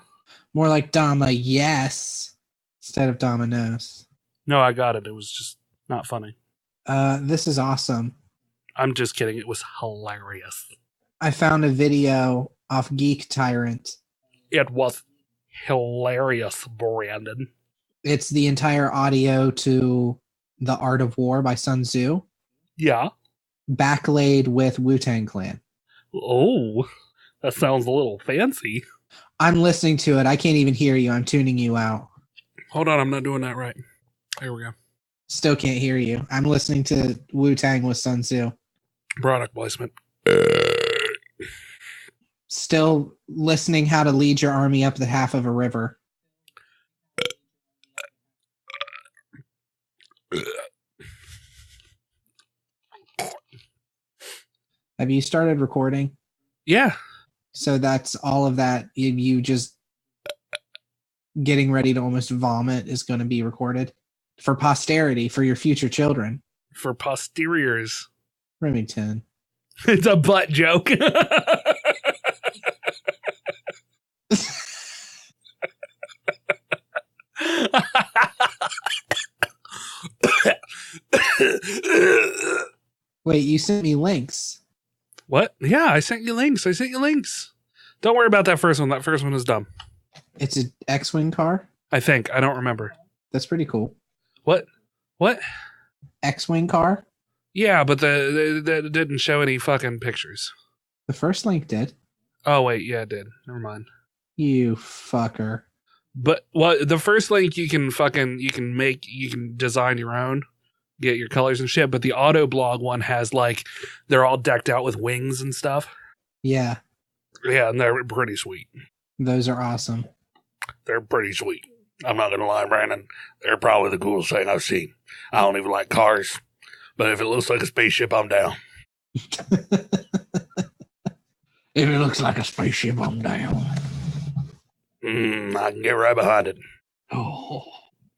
More like Dama, yes, instead of Domino's. No, I got it. It was just not funny. This is awesome. I'm just kidding. It was hilarious. I found a video off Geek Tyrant. It was hilarious, Brandon. It's the entire audio to The Art of War by Sun Tzu, Yeah. backlayed with Wu-Tang Clan. Oh, that sounds a little fancy. I'm listening to it. I can't even hear you. I'm tuning you out. Hold on, I'm not doing that right. There we go. Still can't hear you. I'm listening to Wu-Tang with Sun Tzu. Product placement. Still listening how to lead your army up the half of a river. Have you started recording? Yeah. So that's all of that. You just getting ready to almost vomit is going to be recorded for posterity, for your future children. for posteriors. Remington. It's a butt joke. Wait, you sent me links. What? Yeah, I sent you links. Don't worry about that first one. That first one is dumb. It's an X-Wing car? I think. I don't remember. That's pretty cool. What? X-Wing car? Yeah, but that didn't show any fucking pictures. The first link did. Oh, wait. Yeah, it did. Never mind. You fucker. But the first link you can design your own, get your colors and shit. But the auto blog one has like, they're all decked out with wings and stuff. Yeah. Yeah, and they're pretty sweet. Those are awesome. They're pretty sweet. I'm not going to lie, Brandon. They're probably the coolest thing I've seen. I don't even like cars, but if it looks like a spaceship, I'm down. If it looks like a spaceship, I'm down. I can get right behind it. Oh.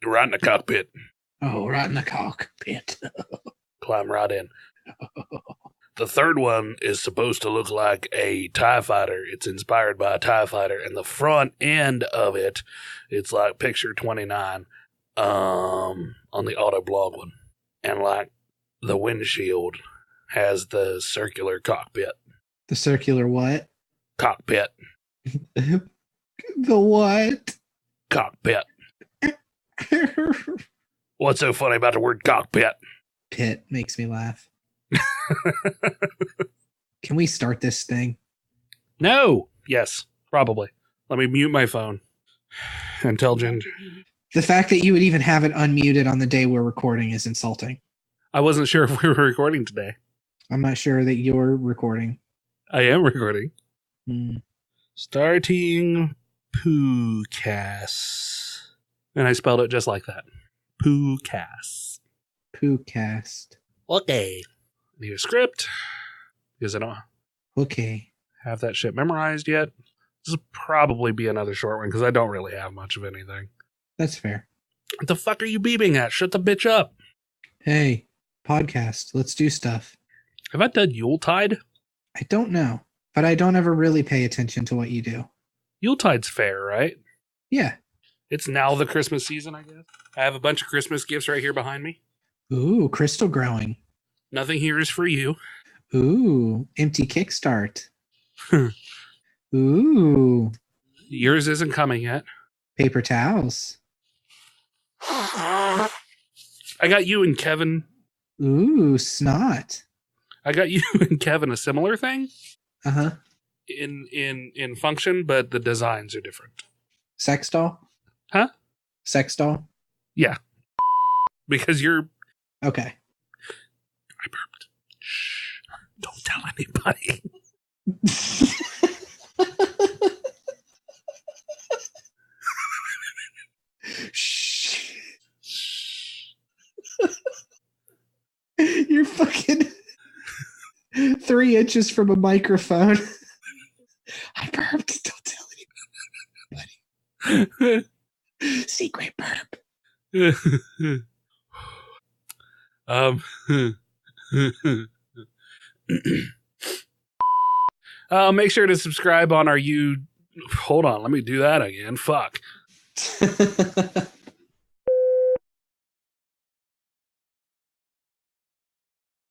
Right in the cockpit. Oh, right in the cockpit. Climb right in. The third one is supposed to look like a TIE fighter. It's inspired by a TIE fighter. And the front end of it, it's like picture 29 on the auto blog one. And like the windshield has the circular cockpit. The circular what? Cockpit. The what? Cockpit. What's so funny about the word cockpit? Pit makes me laugh. Can we start this thing? No. Yes, probably. Let me mute my phone and tell Ginger. The fact that you would even have it unmuted on the day we're recording is insulting. I wasn't sure if we were recording today. I'm not sure that you're recording. I am recording. Hmm. Starting Poocast. And I spelled it just like that. Poocast. Poocast. Okay. Need a script because I don't Okay. have that shit memorized yet. This will probably be another short one because I don't really have much of anything. That's fair. What the fuck are you beeping at? Shut the bitch up. Hey, podcast. Let's do stuff. Have I done Yuletide? I don't know, but I don't ever really pay attention to what you do. Yuletide's fair, right? Yeah. It's now the Christmas season, I guess. I have a bunch of Christmas gifts right here behind me. Ooh, crystal growing. Nothing here is for you. Ooh, empty kickstart. Ooh, Yours isn't coming yet. paper towels. I got you and Kevin. Ooh, snot. I got you and Kevin a similar thing Uh-huh. in function, but the designs are different. Sex doll? Huh? Sex doll? Yeah. Because you're... Okay. I burped. Shh. Don't tell anybody. Shh. You're fucking 3 inches from a microphone. I burped. Don't tell anybody. Secret burp. Make sure to subscribe on our Hold on, let me do that again. Fuck.